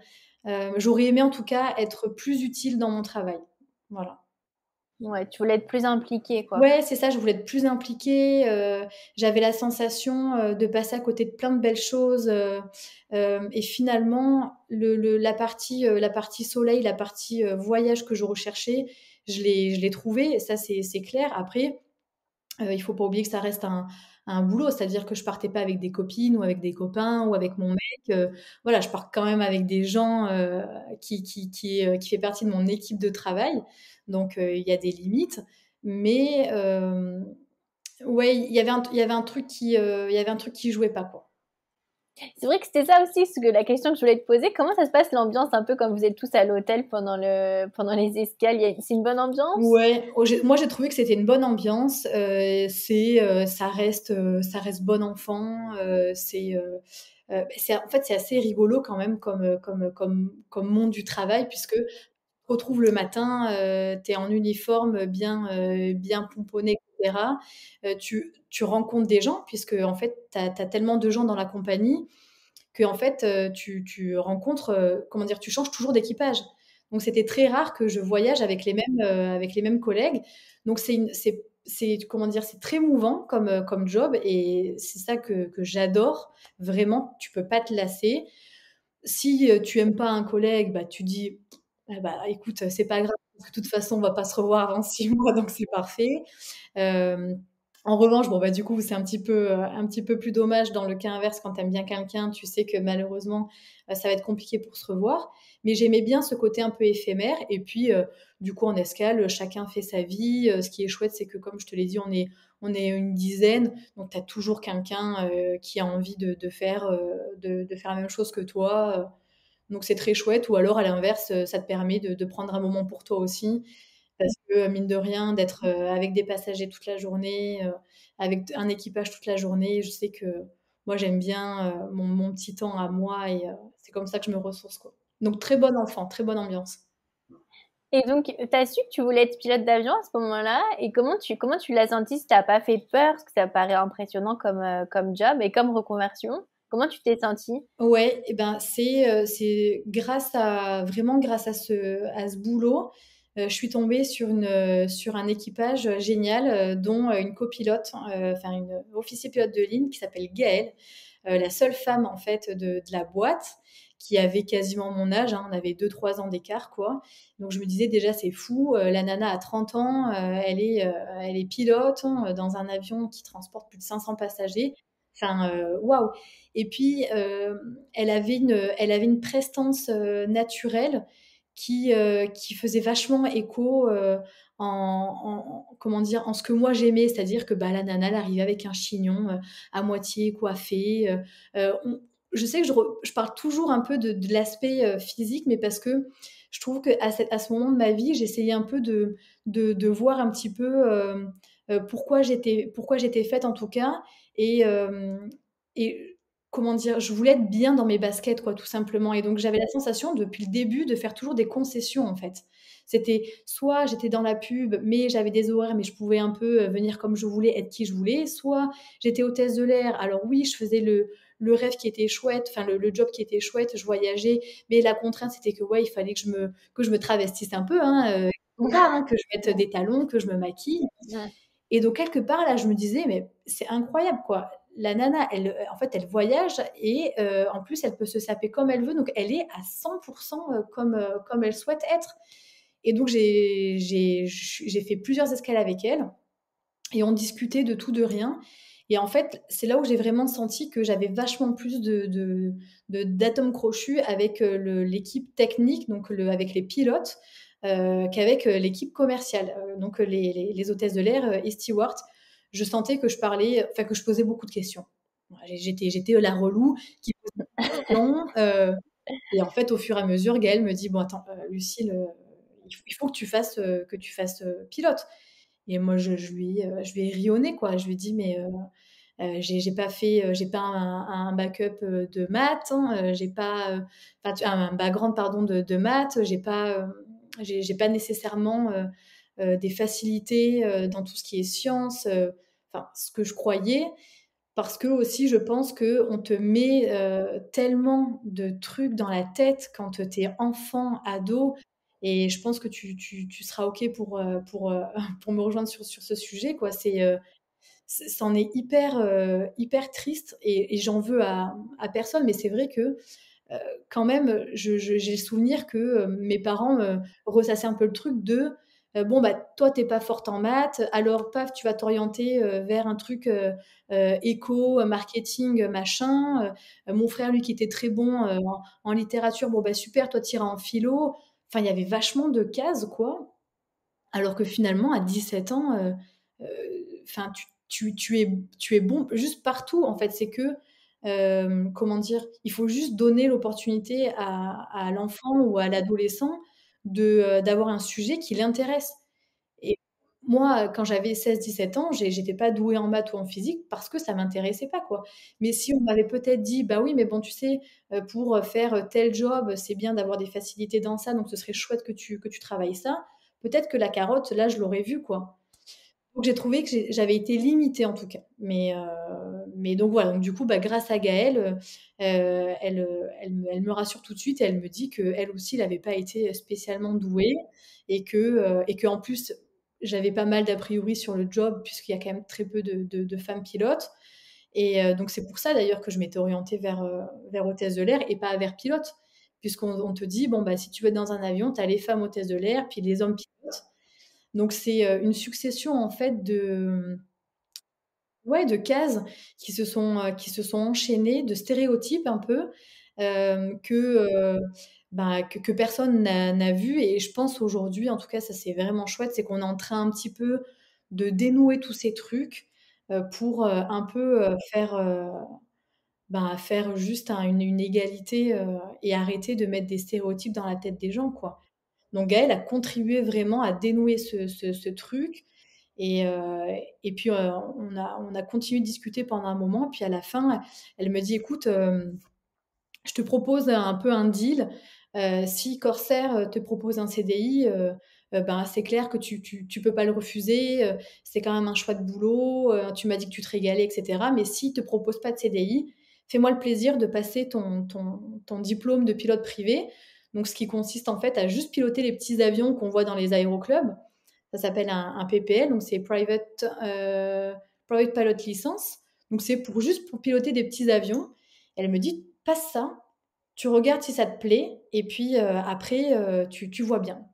J'aurais aimé en tout cas être plus utile dans mon travail. Voilà. Ouais, tu voulais être plus impliquée, quoi. Ouais, c'est ça, je voulais être plus impliquée, j'avais la sensation, de passer à côté de plein de belles choses, et finalement la partie soleil, la partie, voyage que je recherchais, je l'ai trouvée et ça c'est clair. Après, il faut pas oublier que ça reste un boulot, c'est-à-dire que je partais pas avec des copines ou avec des copains ou avec mon mec, voilà, je pars quand même avec des gens, qui fait partie de mon équipe de travail, donc il y a des limites, mais ouais, il y avait un truc il y avait un truc qui jouait pas, quoi. C'est vrai que c'était ça aussi, ce que la question que je voulais te poser. Comment ça se passe l'ambiance un peu quand vous êtes tous à l'hôtel pendant les escales? C'est une bonne ambiance? Ouais, moi j'ai trouvé que c'était une bonne ambiance, ça reste bon enfant, c'est en fait, c'est assez rigolo quand même comme monde du travail puisque tu te retrouves le matin, tu es en uniforme bien pomponné et cetera. Tu rencontres des gens puisque en fait, tu as tellement de gens dans la compagnie qu'en fait, rencontres, comment dire? Tu changes toujours d'équipage. Donc c'était très rare que je voyage avec les mêmes collègues. Donc c'est comment dire? C'est très mouvant comme job et c'est ça que j'adore. Vraiment, tu peux pas te lasser. Si, tu aimes pas un collègue, bah, tu dis: «Ah bah, écoute, c'est pas grave parce que de toute façon, on va pas se revoir avant 6 mois, donc c'est parfait». Hem, En revanche, bon, bah, du coup, c'est un petit peu plus dommage dans le cas inverse quand tu aimes bien quelqu'un, tu sais que malheureusement, ça va être compliqué pour se revoir. Mais j'aimais bien ce côté un peu éphémère et puis, du coup, en escale, chacun fait sa vie. Ce qui est chouette, c'est que comme je te l'ai dit, on est une dizaine, donc tu as toujours quelqu'un, qui a envie de faire la même chose que toi, donc c'est très chouette ou alors à l'inverse, ça te permet de prendre un moment pour toi aussi. Parce que, mine de rien, d'être, avec des passagers toute la journée, avec un équipage toute la journée, je sais que moi j'aime bien, mon petit temps à moi et c'est comme ça que je me ressource, quoi. Donc très bon enfant, très bonne ambiance. Et donc, tu as su que tu voulais être pilote d'avion à ce moment-là? Et comment tu l'as senti? Si t'as pas fait peur, parce que ça paraît impressionnant comme job et comme reconversion. Comment tu t'es sentie? Ouais et ben, c'est grâce à vraiment grâce à ce boulot, je suis tombée sur un équipage, génial, dont, une copilote, enfin une officier pilote de ligne qui s'appelle Gaëlle, la seule femme en fait de la boîte qui avait quasiment mon âge, hein. On avait 2 3 ans d'écart quoi. Donc je me disais déjà: «C'est fou, la nana a 30 ans, elle est pilote, hein, dans un avion qui transporte plus de 500 passagers». Enfin, waouh! Et puis, elle avait une prestance, naturelle qui faisait vachement écho, comment dire? En ce que moi j'aimais. C'est-à-dire que, bah, la nana, elle arrivait avec un chignon, à moitié coiffé, on je sais que je parle toujours un peu de l'aspect, physique, mais parce que je trouve à ce moment de ma vie, j'essayais un peu de voir un petit peu, pourquoi j'étais faite en tout cas et et comment dire? Je voulais être bien dans mes baskets quoi, tout simplement et donc j'avais la sensation depuis le début de faire toujours des concessions, en fait. C'était soit j'étais dans la pub, mais j'avais des horaires, mais je pouvais un peu, venir comme je voulais, être qui je voulais, soit j'étais hôtesse de l'air. Alors oui, je faisais le rêve qui était chouette, enfin le job qui était chouette, je voyageais, mais la contrainte c'était que ouais, il fallait que je me travestisse un peu, hein, hein, que je mette des talons, que je me maquille Ouais. et donc quelque part là, je me disais: «Mais c'est incroyable quoi, la nana, en fait, elle voyage et en plus, elle peut se saper comme elle veut. Donc, elle est à 100% comme elle souhaite être. Et donc, j'ai fait plusieurs escales avec elle et on discutait de tout, de rien. Et en fait, c'est là où j'ai vraiment senti que j'avais vachement plus d'atomes crochus avec l'équipe technique, donc avec les pilotes, qu'avec l'équipe commerciale. Donc les hôtesses de l'air et stewards, je sentais que que je posais beaucoup de questions. Voilà, j'étais la relou qui posait des questions. Et en fait, au fur et à mesure, Gaëlle me dit, bon, attends, Lucille, il faut que tu fasses pilote. Et moi, je lui ai rionné, quoi. Je lui ai dit, mais j'ai pas un backup de maths, hein, j'ai pas, un background, pardon, de maths, j'ai pas nécessairement des facilités dans tout ce qui est sciences, enfin, ce que je croyais. Parce que aussi, je pense que on te met tellement de trucs dans la tête quand tu es enfant, ado, et je pense que tu seras OK pour me rejoindre sur ce sujet, quoi. C'en est hyper triste et j'en veux à personne, mais c'est vrai que quand même, j'ai le souvenir que mes parents ressassaient un peu le truc de bon, bah, toi, t'es pas forte en maths, alors paf, tu vas t'orienter vers un truc éco, marketing, machin. Mon frère, lui, qui était très bon en littérature, bon, bah, super, toi, t'iras en philo. Enfin, il y avait vachement de cases, quoi. Alors que finalement, à 17 ans, enfin, tu es bon juste partout, en fait. C'est que, comment dire? Il faut juste donner l'opportunité à l'enfant ou à l'adolescent d'avoir un sujet qui l'intéresse. Et moi, quand j'avais 16, 17 ans, j'étais pas douée en maths ou en physique parce que ça m'intéressait pas, quoi. Mais si on m'avait peut-être dit: «Bah oui, mais bon, tu sais, pour faire tel job, c'est bien d'avoir des facilités dans ça, donc ce serait chouette que tu travailles ça», peut-être que la carotte, là, je l'aurais vue, quoi. Donc j'ai trouvé que j'avais été limitée en tout cas. Mais donc voilà, donc du coup, bah, grâce à Gaëlle, elle me rassure tout de suite et elle me dit qu'elle aussi, elle avait pas été spécialement douée et qu'en plus, j'avais pas mal d'a priori sur le job puisqu'il y a quand même très peu de femmes pilotes. Et donc c'est pour ça d'ailleurs que je m'étais orientée vers hôtesse de l'air et pas vers pilote. Puisqu'on te dit: «Bon, bah, si tu veux être dans un avion, tu as les femmes hôtesses de l'air, puis les hommes pilotes». Donc c'est une succession en fait ouais, de cases qui se sont enchaînées, de stéréotypes un peu, que, que personne n'a vu. Et je pense aujourd'hui, en tout cas, ça c'est vraiment chouette, c'est qu'on est en train un petit peu de dénouer tous ces trucs, pour, un peu, faire juste une égalité, et arrêter de mettre des stéréotypes dans la tête des gens, quoi. Donc Gaëlle a contribué vraiment à dénouer ce truc. Et puis, on a continué de discuter pendant un moment, puis à la fin, elle me dit: «Écoute, je te propose un peu un deal, si Corsair, te propose un CDI, ben, c'est clair que tu peux pas le refuser, c'est quand même un choix de boulot, tu m'as dit que tu te régalais et cetera, mais s'ils te proposent pas de CDI, fais-moi le plaisir de passer ton diplôme de pilote privé». Donc ce qui consiste en fait à juste piloter les petits avions qu'on voit dans les aéroclubs. Ça s'appelle un PPL, donc c'est Private Pilot License. Donc c'est pour piloter des petits avions. Elle me dit: «Passe ça, tu regardes si ça te plaît et puis, après, tu vois bien».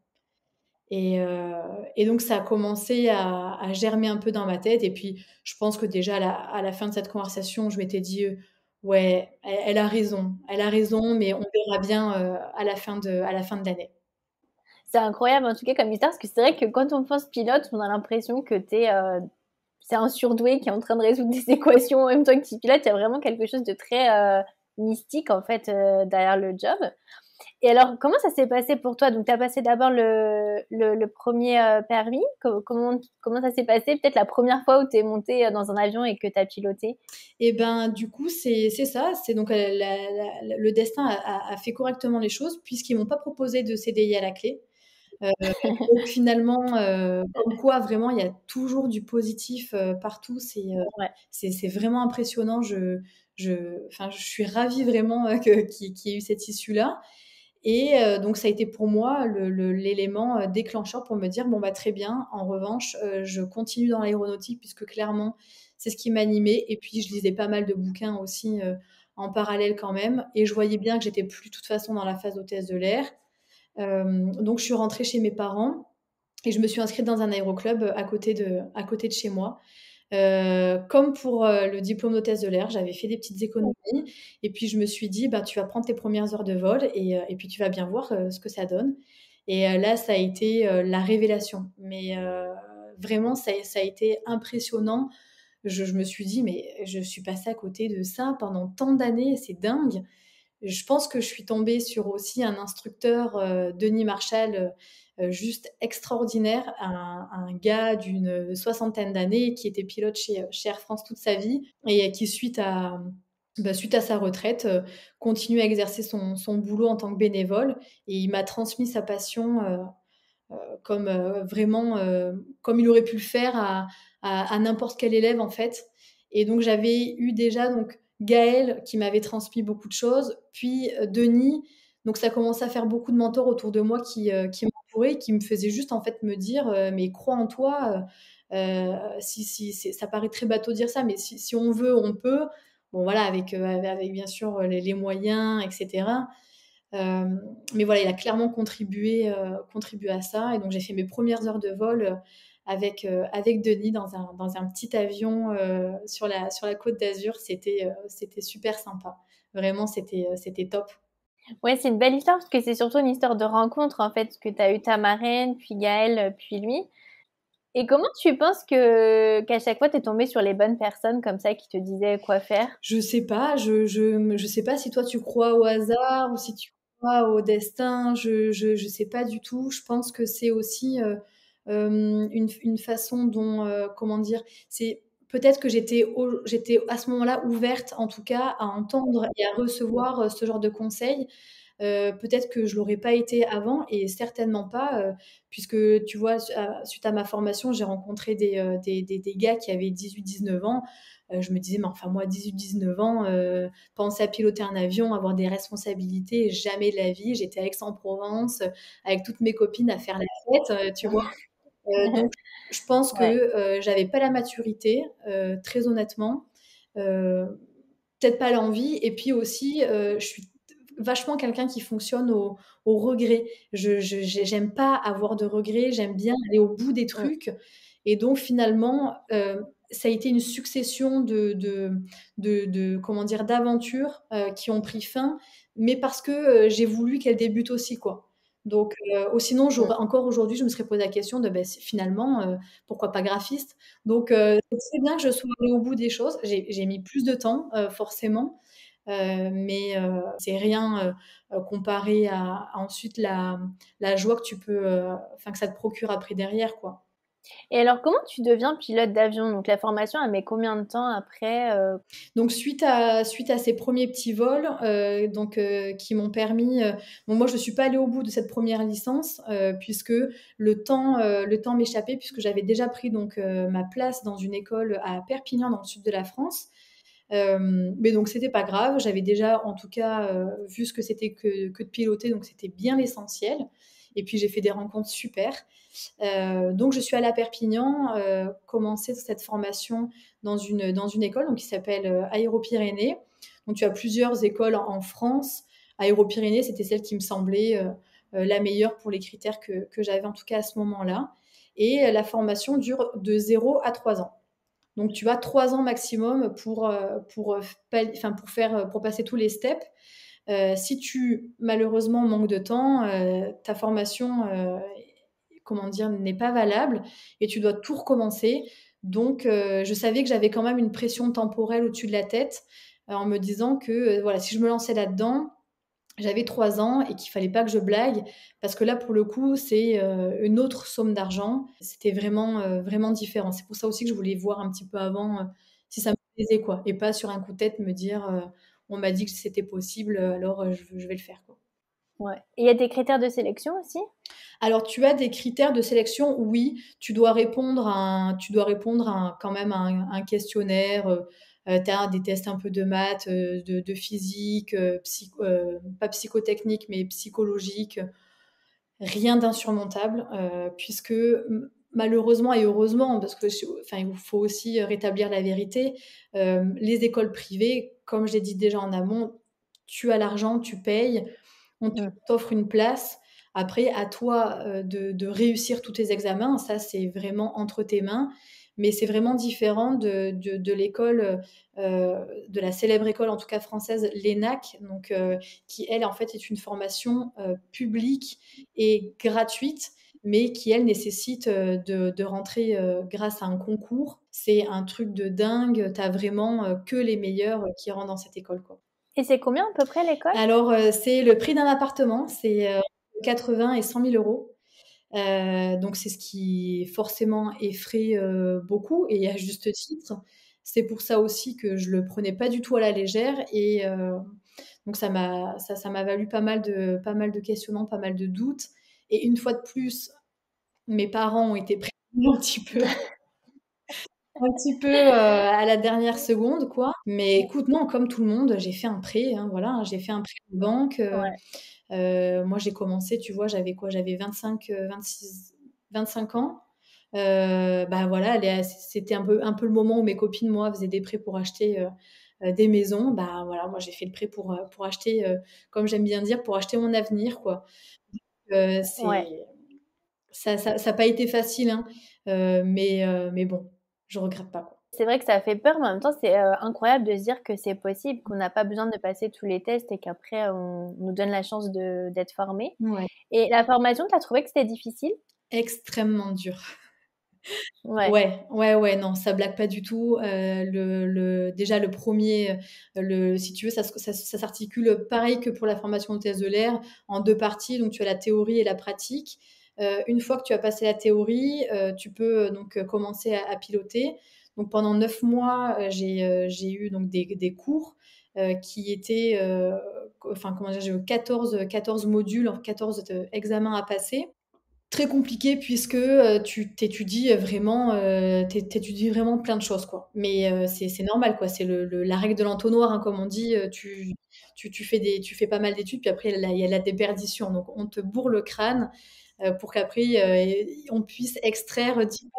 Et donc ça a commencé à germer un peu dans ma tête et puis je pense que déjà à la fin de cette conversation, je m'étais dit: «Ouais, elle a raison, mais on verra bien, à la fin de l'année». C'est incroyable en tout cas comme histoire, parce que c'est vrai que quand on pense pilote, on a l'impression que c'est un surdoué qui est en train de résoudre des équations en même temps que tu pilotes. Il y a vraiment quelque chose de très mystique en fait derrière le job. Et alors, comment ça s'est passé pour toi? Donc, tu as passé d'abord le premier permis. Comment ça s'est passé? Peut-être la première fois où tu es monté dans un avion et que tu as piloté? Et ben, du coup, c'est ça, c'est donc le destin a fait correctement les choses puisqu'ils m'ont pas proposé de CDI à la clé. Heu, donc finalement, comme quoi vraiment il y a toujours du positif, partout. Ouais. C'est vraiment impressionnant. Enfin, je suis ravie vraiment, qu'il y ait eu cette issue-là. Et donc ça a été pour moi l'élément déclencheur pour me dire bon bah très bien, en revanche, je continue dans l'aéronautique puisque clairement c'est ce qui m'animait. Et puis je lisais pas mal de bouquins aussi en parallèle quand même. Et je voyais bien que j'étais plus de toute façon dans la phase hôtesse de l'air. Donc je suis rentrée chez mes parents et je me suis inscrite dans un aéroclub à côté de chez moi. Comme pour le diplôme d'hôtesse de l'air, j'avais fait des petites économies et puis je me suis dit, bah, tu vas prendre tes premières heures de vol et puis tu vas bien voir ce que ça donne. Et là, ça a été la révélation. Mais vraiment, ça a été impressionnant. Je me suis dit, mais je suis passée à côté de ça pendant tant d'années, c'est dingue. Je pense que je suis tombée sur aussi un instructeur, Denis Marchal, juste extraordinaire, un gars d'une soixantaine d'années qui était pilote chez Air France toute sa vie et qui suite à sa retraite, continue à exercer son boulot en tant que bénévole et il m'a transmis sa passion, comme, vraiment, comme il aurait pu le faire à n'importe quel élève, en fait. Et donc j'avais eu déjà donc Gaël qui m'avait transmis beaucoup de choses, puis, Denis, donc ça commençait à faire beaucoup de mentors autour de moi qui m'entouraient, qui me faisaient juste, en fait, me dire, «Mais crois en toi, si ça paraît très bateau de dire ça, mais si on veut, on peut». Bon voilà, avec bien sûr, les moyens et cetera. Mais voilà, il a clairement contribué à ça et donc j'ai fait mes premières heures de vol, avec Denis dans un petit avion, sur la Côte d'Azur. C'était super sympa. Vraiment, c'était top. Ouais, c'est une belle histoire parce que c'est surtout une histoire de rencontre en fait, que tu as eu ta marraine, puis Gaël, puis lui. Et comment tu penses que qu'à chaque fois tu es tombée sur les bonnes personnes comme ça qui te disaient quoi faire? Je sais pas, je sais pas si toi tu crois au hasard ou si tu crois au destin, je sais pas du tout. Je pense que c'est aussi, une façon dont, comment dire? C'est peut-être que j'étais à ce moment-là ouverte en tout cas à entendre et à recevoir, ce genre de conseils. Peut-être que je l'aurais pas été avant et certainement pas, puisque tu vois, suite à ma formation, j'ai rencontré des gars qui avaient 18-19 ans. Je me disais: «Mais enfin moi 18-19 ans, penser à piloter un avion, avoir des responsabilités, jamais de la vie». J'étais à Aix-en-Provence, avec toutes mes copines à faire la fête, tu vois? Donc je pense que, Ouais. j'avais pas la maturité, très honnêtement, heu, peut-être pas l'envie et puis aussi, je suis vachement quelqu'un qui fonctionne au regret. J'aime pas avoir de regrets, j'aime bien aller au bout des Mmh. trucs et donc finalement, ça a été une succession comment dire? D'aventures, qui ont pris fin, mais parce que, j'ai voulu qu'elles débutent aussi, quoi. Donc ou sinon Mmh. j'aurais encore aujourd'hui, je me serais posé la question de, si finalement, pourquoi pas graphiste? Donc c'est très bien que je sois allée au bout des choses. J'ai mis plus de temps, forcément, mais c'est rien, comparé à ensuite la joie que tu peux, enfin que ça te procure après derrière, quoi. Et alors comment tu deviens pilote d'avion? Donc la formation, elle met combien de temps après, Donc suite à ces premiers petits vols, qui m'ont permis, bon moi je suis pas allée au bout de cette première licence, puisque le temps m'échappait puisque j'avais déjà pris donc, ma place dans une école à Perpignan dans le sud de la France. Mais donc c'était pas grave, j'avais déjà en tout cas, vu ce que c'était que de piloter, donc c'était bien l'essentiel et puis j'ai fait des rencontres super. Donc je suis allée à Perpignan, commencer cette formation dans une école donc qui s'appelle, Aéropyrénées. Donc tu as plusieurs écoles en France. Aéropyrénées, c'était celle qui me semblait, la meilleure pour les critères que j'avais en tout cas à ce moment-là et la formation dure de 0 à 3 ans. Donc tu as 3 ans maximum pour faire, pour passer tous les steps. Si tu malheureusement manques de temps, ta formation, comment dire? N'est pas valable et tu dois tout recommencer. Donc je savais que j'avais quand même une pression temporelle au-dessus de la tête, en me disant que, voilà, si je me lançais là-dedans, j'avais 3 ans et qu'il fallait pas que je blague parce que là, pour le coup, c'est, une autre somme d'argent. C'était vraiment, vraiment différent. C'est pour ça aussi que je voulais voir un petit peu avant, si ça me plaisait, quoi et pas sur un coup de tête me dire, «On m'a dit que c'était possible, alors, je vais le faire», quoi. ouais. Et il y a des critères de sélection aussi? Alors tu as des critères de sélection, oui, tu dois répondre à un quand même à un questionnaire, Tu as des tests un peu de maths, de physique, pas psychotechnique, mais psychologique. Rien d'insurmontable, puisque malheureusement et heureusement, parce que enfin, il faut aussi rétablir la vérité, les écoles privées, comme je l'ai dit déjà en amont, tu as l'argent, tu payes, on t'offre une place. Après, à toi de réussir tous tes examens, ça c'est vraiment entre tes mains. Mais c'est vraiment différent de l'école, de la célèbre école, en tout cas française, l'ENAC, donc, qui, elle, en fait, est une formation publique et gratuite, mais qui, elle, nécessite de rentrer grâce à un concours. C'est un truc de dingue. Tu as vraiment que les meilleurs qui rentrent dans cette école, quoi. Et c'est combien à peu près l'école? Alors, c'est le prix d'un appartement, c'est 80 et 100 000 euros. Donc c'est ce qui forcément effraie beaucoup et à juste titre. C'est pour ça aussi que je le prenais pas du tout à la légère et donc ça m'a valu pas mal de questionnements, pas mal de doutes et une fois de plus, mes parents ont été prévenus un petit peu à la dernière seconde, quoi. Mais écoute, non, comme tout le monde, j'ai fait un prêt, hein, voilà, j'ai fait un prêt en banque. Ouais. Moi, j'ai commencé, tu vois, j'avais quoi? J'avais 25, 26, 25 ans. Bah voilà, c'était un peu le moment où mes copines, moi, faisaient des prêts pour acheter des maisons. Bah voilà, moi, j'ai fait le prêt pour acheter, comme j'aime bien dire, pour acheter mon avenir, quoi. Ouais. Ça n'a pas été facile, hein, mais bon, je regrette pas, quoi. C'est vrai que ça fait peur, mais en même temps, c'est incroyable de se dire que c'est possible, qu'on n'a pas besoin de passer tous les tests et qu'après, on nous donne la chance d'être formés. Ouais, Et la formation, tu as trouvé que c'était difficile? extrêmement dur. Ouais, Ouais, ouais, ouais, non, ça blague pas du tout. Déjà le premier, si tu veux, ça s'articule pareil que pour la formation hôtesse de l'air, en 2 parties. Donc tu as la théorie et la pratique. Une fois que tu as passé la théorie, tu peux, donc commencer à piloter. Donc pendant 9 mois, j'ai eu donc des cours, qui étaient, enfin comment dire? J'ai eu 14 modules, 14 examens à passer. Très compliqué puisque, tu t'étudies vraiment, tu vraiment plein de choses, quoi. Mais, c'est normal, quoi, c'est la règle de l'entonnoir, hein, comme on dit, tu fais pas mal d'études, puis après il y a la déperdition. Donc on te bourre le crâne, pour qu'après, on puisse extraire 10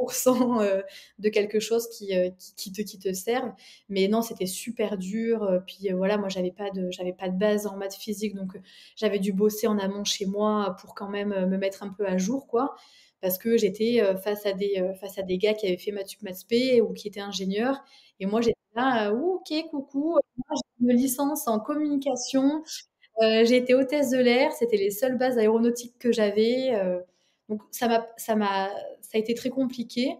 de quelque chose qui te serve. Mais non, c'était super dur, puis, voilà, moi j'avais pas de base en maths physique, donc, j'avais dû bosser en amont chez moi pour quand même, me mettre un peu à jour, quoi. Parce que j'étais, face à des gars qui avaient fait maths sup, maths spé ou qui étaient ingénieurs et moi j'étais là: «OK, coucou, moi j'ai une licence en communication, j'ai été hôtesse de l'air, c'était les seules bases aéronautiques que j'avais, donc ça a été très compliqué,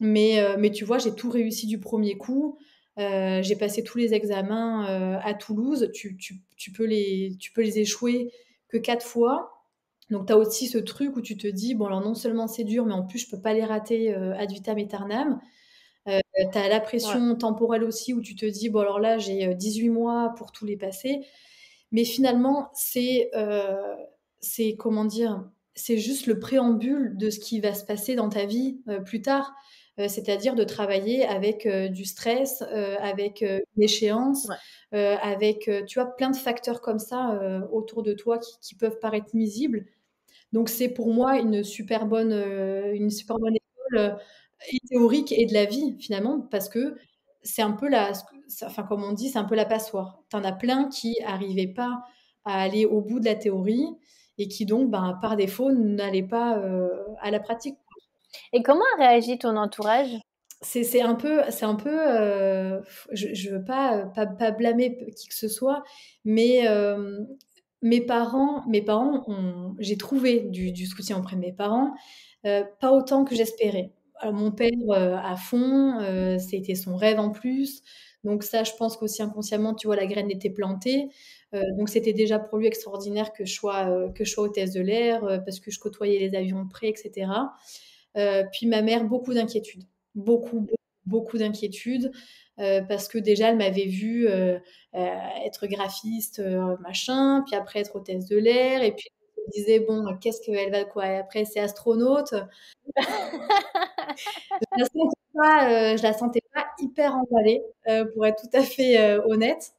mais tu vois, j'ai tout réussi du premier coup. J'ai passé tous les examens, à Toulouse. Tu peux les échouer que 4 fois. Donc tu as aussi ce truc où tu te dis: «Bon alors non seulement c'est dur, mais en plus je peux pas les rater, ad vitam aeternam». Tu as la ouais, pression temporelle aussi où tu te dis: «Bon alors là j'ai, 18 mois pour tous les passer». Mais finalement, c'est comment dire? C'est juste le préambule de ce qui va se passer dans ta vie, plus tard. C'est-à-dire de travailler avec, du stress, avec, une échéance, ouais. avec, tu vois, plein de facteurs comme ça, autour de toi qui peuvent paraître nuisibles. Donc c'est pour moi une super bonne école, et théorique et de la vie finalement, parce que c'est un peu enfin comme on dit, c'est un peu la passoire. Tu en as plein qui arrivaient pas à aller au bout de la théorie et qui donc, ben, par défaut, n'allaient pas, à la pratique. Et comment a réagi ton entourage? C'est un peu, je veux pas blâmer qui que ce soit, mais mes parents j'ai trouvé du soutien auprès de mes parents, pas autant que j'espérais. Mon père, à fond, c'était son rêve en plus, donc ça, je pense qu'aussi inconsciemment, tu vois, la graine était plantée, donc c'était déjà pour lui extraordinaire que je sois hôtesse de l'air, parce que je côtoyais les avions de près et cetera. Puis ma mère, beaucoup d'inquiétudes, beaucoup, beaucoup, beaucoup d'inquiétudes, parce que déjà elle m'avait vue, être graphiste, machin, puis après être hôtesse de l'air et puis elle me disait: «Bon, qu'est-ce qu'elle va quoi? Après c'est astronaute». je la sentais pas hyper emballée, pour être tout à fait, honnête.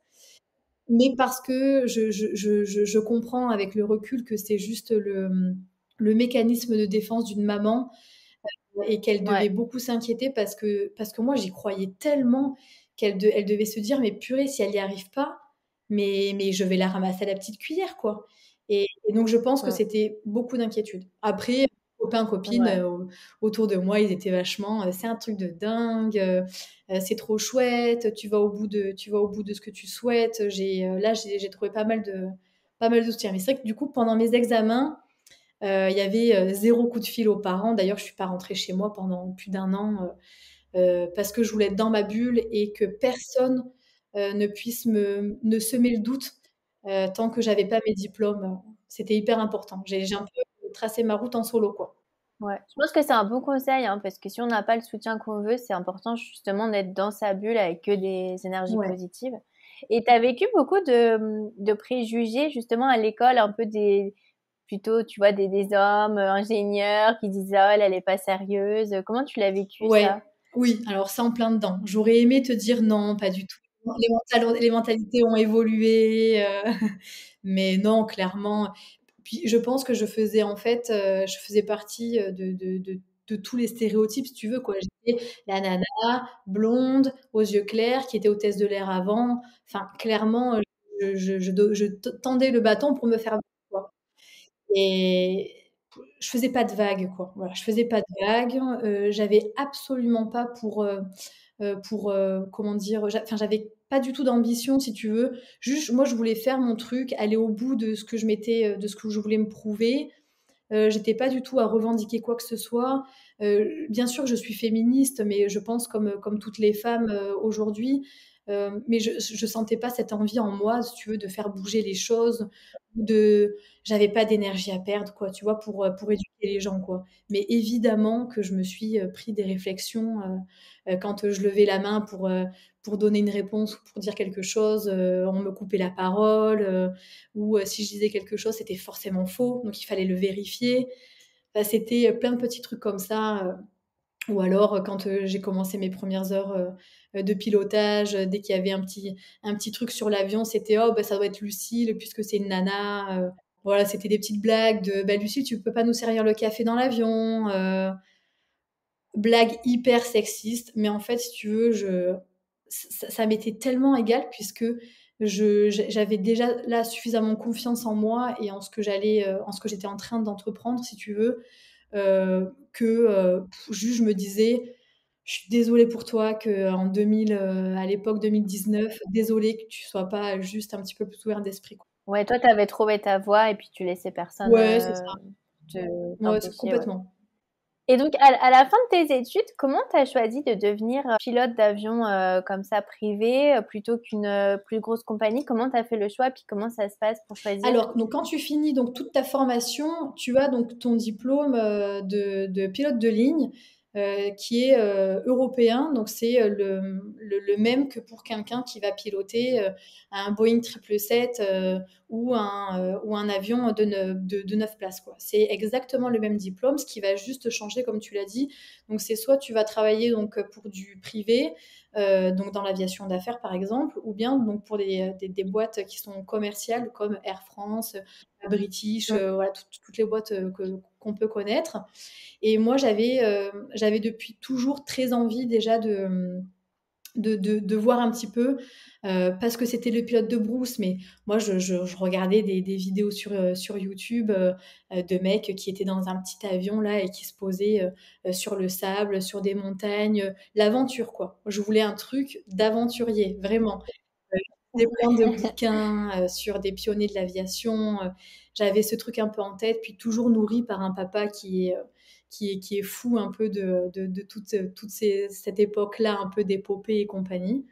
Mais parce que je comprends avec le recul que c'est juste le mécanisme de défense d'une maman et qu'elle devait Ouais, beaucoup s'inquiéter parce que moi j'y croyais tellement elle devait se dire: «Mais purée, si elle y arrive pas, mais je vais la ramasser à la petite cuillère, quoi» et donc je pense que mmh, c'était beaucoup d'inquiétude. Après, copains, copines, ouais. autour de moi, ils étaient vachement, «C'est un truc de dingue, c'est trop chouette, tu vas au bout de ce que tu souhaites». J'ai trouvé pas mal de soutien. Mais c'est vrai que du coup, pendant mes examens, il y avait, 0 coup de fil aux parents. D'ailleurs, je suis pas rentrée chez moi pendant plus d'un an, parce que je voulais être dans ma bulle et que personne, ne puisse ne semer le doute, tant que j'avais pas mes diplômes. C'était hyper important. J'ai un peu tracé ma route en solo, quoi. Ouais, je pense que c'est un bon conseil, hein, parce que si on n'a pas le soutien qu'on veut, c'est important justement d'être dans sa bulle avec que des énergies Ouais. positives. Et tu as vécu beaucoup de préjugés justement à l'école, un peu plutôt, tu vois, des hommes ingénieurs qui disent, oh, elle est pas sérieuse. Comment tu l'as vécu Ouais, ça? oui, alors ça en plein dedans. J'aurais aimé te dire: «Non, pas du tout». Les mentalités ont évolué, mais non, clairement. Puis je pense que je faisais en fait, je faisais partie, de tous les stéréotypes, si tu veux, quoi. J'étais la nana blonde, aux yeux clairs, qui était hôtesse de l'air avant. Enfin, clairement, je tendais le bâton pour me faire voir, quoi. Et je faisais pas de vagues, quoi. Voilà, je faisais pas de vagues, j'avais absolument pas comment dire? J'avais pas du tout d'ambition, si tu veux. Juste, moi, je voulais faire mon truc, aller au bout de ce que de ce que je voulais me prouver. J'étais pas du tout à revendiquer quoi que ce soit. Bien sûr, je suis féministe, mais je pense comme toutes les femmes, aujourd'hui. Mais je sentais pas cette envie en moi, si tu veux, de faire bouger les choses, de j'avais pas d'énergie à perdre, quoi, tu vois, pour éduquer les gens, quoi. Mais évidemment que je me suis, pris des réflexions, quand, je levais la main pour donner une réponse ou pour dire quelque chose, on me coupait la parole, ou si je disais quelque chose, c'était forcément faux, donc il fallait le vérifier. Enfin, c'était plein de petits trucs comme ça. Ou alors quand j'ai commencé mes premières heures de pilotage, dès qu'il y avait un petit truc sur l'avion, c'était oh, bah, ça doit être Lucille puisque c'est une nana. Voilà, c'était des petites blagues de bah, Lucille, tu peux pas nous servir le café dans l'avion. Blague hyper sexiste, mais en fait, si tu veux, ça m'était tellement égal puisque j'avais déjà là suffisamment confiance en moi et en ce que j'étais en train d'entreprendre, si tu veux, que juste je me disais, je suis désolée pour toi qu'en 2000, à l'époque 2019, désolée que tu sois pas juste un petit peu plus ouvert d'esprit, quoi. Ouais, toi, tu avais trouvé ta voie et puis tu laissais personne Ouais, c'est ça. Ouais, c'est t'empêcher, ouais. complètement. Et donc, à la fin de tes études, comment tu as choisi de devenir pilote d'avion comme ça privé plutôt qu'une plus grosse compagnie? Comment tu as fait le choix? Puis comment ça se passe pour choisir? Alors, donc quand tu finis donc toute ta formation, tu as donc ton diplôme, de pilote de ligne, qui est, européen. Donc c'est, le même que pour quelqu'un qui va piloter, un Boeing 777, ou un avion de 9 places, quoi. C'est exactement le même diplôme. Ce qui va juste changer, comme tu l'as dit, donc c'est soit tu vas travailler donc, pour du privé, donc dans l'aviation d'affaires par exemple, ou bien donc pour des boîtes qui sont commerciales comme Air France, British, Mm. voilà toutes les boîtes qu'on peut connaître. Et moi j'avais depuis toujours très envie déjà de voir un petit peu, parce que c'était le pilote de brousse, mais moi je regardais des vidéos sur YouTube, de mecs qui étaient dans un petit avion là et qui se posaient, sur le sable, sur des montagnes, l'aventure quoi. Je voulais un truc d'aventurier, vraiment. J'ai plein de bouquins, sur des pionniers de l'aviation, j'avais ce truc un peu en tête, puis toujours nourri par un papa qui est fou un peu de toute cette époque-là, un peu d'épopée et compagnie.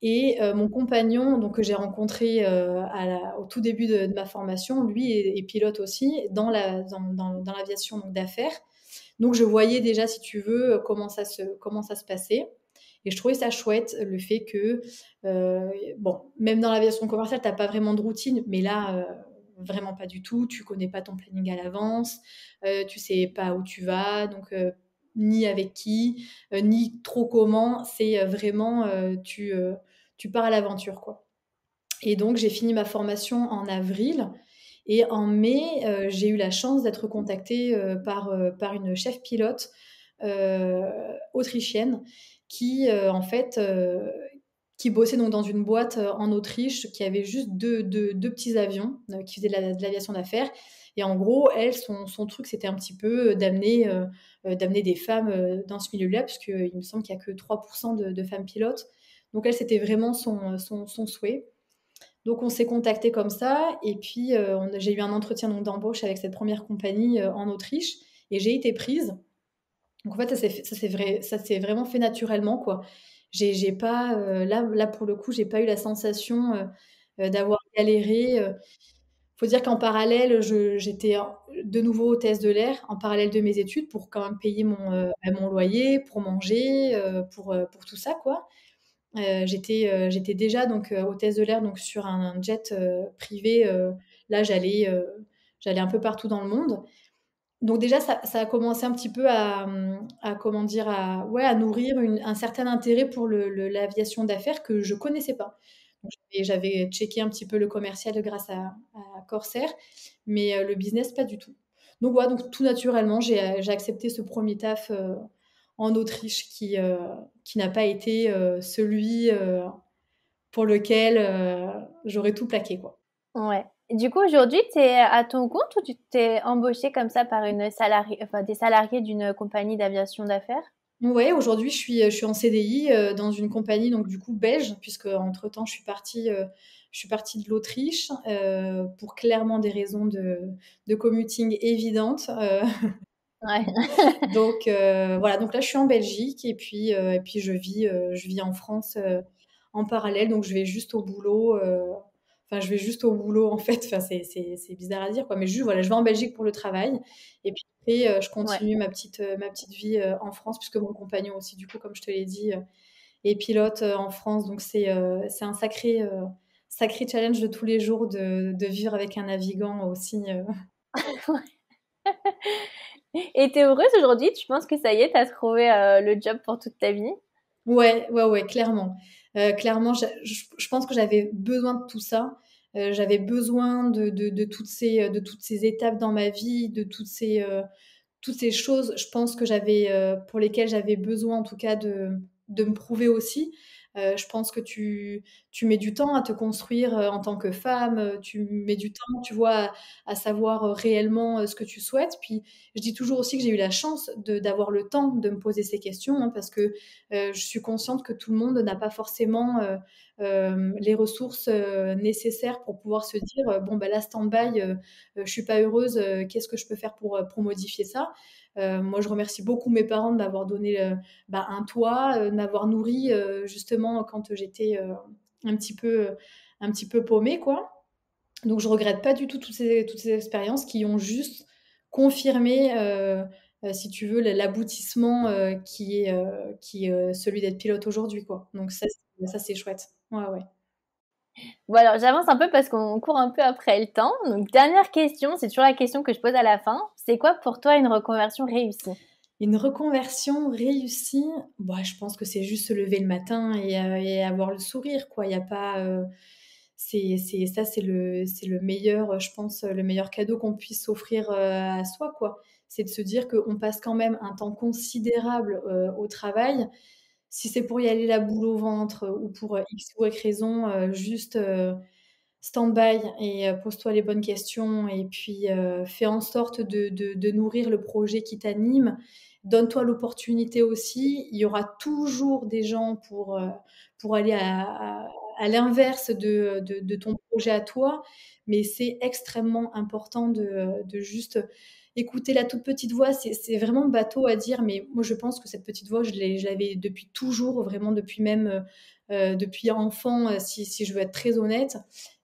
Et mon compagnon, donc que j'ai rencontré, au tout début de ma formation, lui est pilote aussi dans l'aviation donc d'affaires. Donc je voyais déjà, si tu veux, comment ça se passait et je trouvais ça chouette, le fait que, bon, même dans l'aviation commerciale, tu as pas vraiment de routine, mais là, vraiment pas du tout. Tu connais pas ton planning à l'avance, tu sais pas où tu vas, donc ni avec qui, ni trop comment. C'est, vraiment, tu pars à l'aventure, quoi. Et donc j'ai fini ma formation en avril et en mai, j'ai eu la chance d'être contactée, par une chef pilote, heu, autrichienne qui, en fait, qui bossait donc dans une boîte, en Autriche, qui avait juste deux petits avions, qui faisaient de l'aviation d'affaires et en gros, elle, son truc, c'était un petit peu, d'amener des femmes, dans ce milieu-là, puisqu'il me semble qu'il y a que 3 de femmes pilotes. Donc elle, c'était vraiment son souhait. Donc on s'est contactés comme ça et puis, j'ai eu un entretien donc d'embauche avec cette première compagnie, en Autriche et j'ai été prise. Donc en fait, ça s'est vraiment fait naturellement, quoi. J'ai pas, là pour le coup, j'ai pas eu la sensation, d'avoir galéré. Faut dire qu'en parallèle, j'étais de nouveau hôtesse de l'air en parallèle de mes études pour quand même payer mon loyer, pour manger, pour tout ça, quoi. J'étais déjà donc hôtesse de l'air donc sur un jet, privé, là j'allais un peu partout dans le monde. Donc déjà ça a commencé un petit peu à comment dire? À nourrir un certain intérêt pour l'aviation d'affaires que je connaissais pas. Donc j'avais checké un petit peu le commercial grâce à Corsair, mais le business pas du tout. Donc voilà, donc tout naturellement j'ai accepté ce premier taf, en Autriche qui n'a pas été, celui, pour lequel, j'aurais tout plaqué, quoi. Ouais. Du coup, aujourd'hui, tu es à ton compte ou tu t'es embauchée comme ça par une salariée, enfin des salariés d'une compagnie d'aviation d'affaires? Ouais, aujourd'hui, je suis en CDI, dans une compagnie donc du coup belge, puisque entre temps je suis partie de l'Autriche, pour clairement des raisons de commuting évidentes, Ouais. donc voilà, donc là, je suis en Belgique et puis je vis en France, en parallèle, donc je vais juste au boulot, enfin, je vais juste au boulot, en fait, enfin, c'est bizarre à dire, quoi, mais juste, voilà, je vais en Belgique pour le travail et puis après, je Ouais. continue ma petite vie, en France puisque mon compagnon aussi, du coup, comme je te l'ai dit, est pilote, en France, donc c'est un sacré challenge de tous les jours de vivre avec un navigant aussi, Et tu es heureuse aujourd'hui? Tu penses que ça y est, tu as trouvé le job pour toute ta vie? Ouais, ouais, ouais, clairement. Clairement, je pense que j'avais besoin de tout ça. J'avais besoin de toutes ces étapes dans ma vie, de toutes ces choses, je pense que pour lesquelles j'avais besoin en tout cas de me prouver aussi. Je pense que tu mets du temps à te construire, en tant que femme, tu mets du temps, tu vois, à savoir, réellement, ce que tu souhaites. Puis je dis toujours aussi que j'ai eu la chance d'avoir le temps de me poser ces questions, hein, parce que, je suis consciente que tout le monde n'a pas forcément, les ressources, nécessaires pour pouvoir se dire, «Bon, bah, là, stand-by, je suis pas heureuse, qu'est-ce que je peux faire pour modifier ça?» Moi, je remercie beaucoup mes parents de m'avoir donné, bah, un toit, de m'avoir nourrie, justement quand j'étais, un petit peu, un petit peu paumée, quoi. Donc je regrette pas du tout toutes ces expériences qui ont juste confirmé, si tu veux, l'aboutissement, qui est, celui d'être pilote aujourd'hui, quoi. Donc ça, c'est chouette. Ouais, ouais. Bon alors j'avance un peu parce qu'on court un peu après le temps. Donc dernière question, c'est toujours la question que je pose à la fin. C'est quoi pour toi une reconversion réussie? Une reconversion réussie, bah, je pense que c'est juste se lever le matin et avoir le sourire, quoi. Il y a pas, c'est ça, c'est le meilleur, je pense, le meilleur cadeau qu'on puisse s'offrir, à soi, quoi. C'est de se dire qu'on passe quand même un temps considérable, au travail. Si c'est pour y aller la boule au ventre, ou pour, X ou Y raison, juste, stand-by et pose-toi les bonnes questions et puis, fais en sorte de nourrir le projet qui t'anime. Donne-toi l'opportunité aussi. Il y aura toujours des gens pour aller à l'inverse de ton projet à toi, mais c'est extrêmement important de juste écouter la toute petite voix. C'est vraiment bateau à dire, mais moi je pense que cette petite voix, je l'avais depuis toujours, vraiment depuis même, depuis enfant, si je veux être très honnête.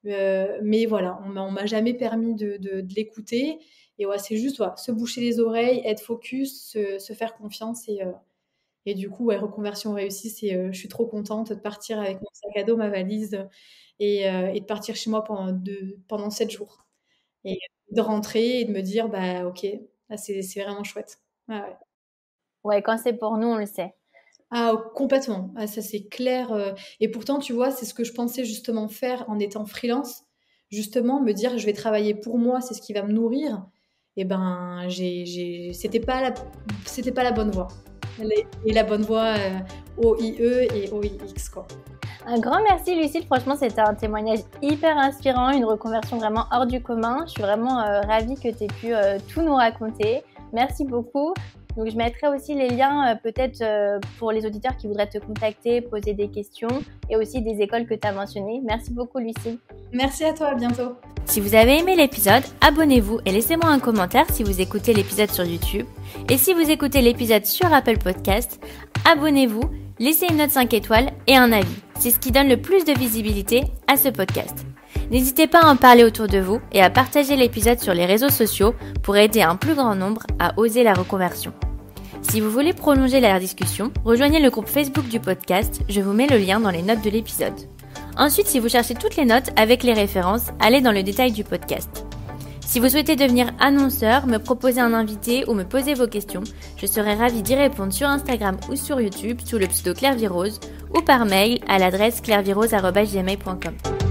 Mais voilà, on m'a jamais permis de l'écouter et ouais, c'est juste, voilà, se boucher les oreilles, être focus, se faire confiance et du coup, ouais, reconversion réussie, je suis trop contente de partir avec mon sac à dos, ma valise, et de partir chez moi pendant 7 jours et de rentrer et de me dire: «Bah, OK, là, c'est vraiment chouette». Ouais, ouais. Ouais, quand c'est pour nous, on le sait. Ah, complètement. Ah, ça, c'est clair. Et pourtant, tu vois, c'est ce que je pensais justement faire en étant freelance. Justement, me dire, je vais travailler pour moi, c'est ce qui va me nourrir. Et ben, c'était pas la bonne voie. Et la bonne voie, OIE et OIX, quoi. Un grand merci Lucille, franchement c'était un témoignage hyper inspirant, une reconversion vraiment hors du commun. Je suis vraiment ravie que tu aies pu tout nous raconter. Merci beaucoup. Donc je mettrai aussi les liens peut-être pour les auditeurs qui voudraient te contacter, poser des questions et aussi des écoles que tu as mentionnées. Merci beaucoup Lucille. Merci à toi, à bientôt. Si vous avez aimé l'épisode, abonnez-vous et laissez-moi un commentaire si vous écoutez l'épisode sur YouTube. Et si vous écoutez l'épisode sur Apple Podcast, abonnez-vous, laissez une note 5 étoiles et un avis. C'est ce qui donne le plus de visibilité à ce podcast. N'hésitez pas à en parler autour de vous et à partager l'épisode sur les réseaux sociaux pour aider un plus grand nombre à oser la reconversion. Si vous voulez prolonger la discussion, rejoignez le groupe Facebook du podcast, je vous mets le lien dans les notes de l'épisode. Ensuite, si vous cherchez toutes les notes avec les références, allez dans le détail du podcast. Si vous souhaitez devenir annonceur, me proposer un invité ou me poser vos questions, je serai ravie d'y répondre sur Instagram ou sur YouTube sous le pseudo Claire Virose ou par mail à l'adresse clairevirose@gmail.com.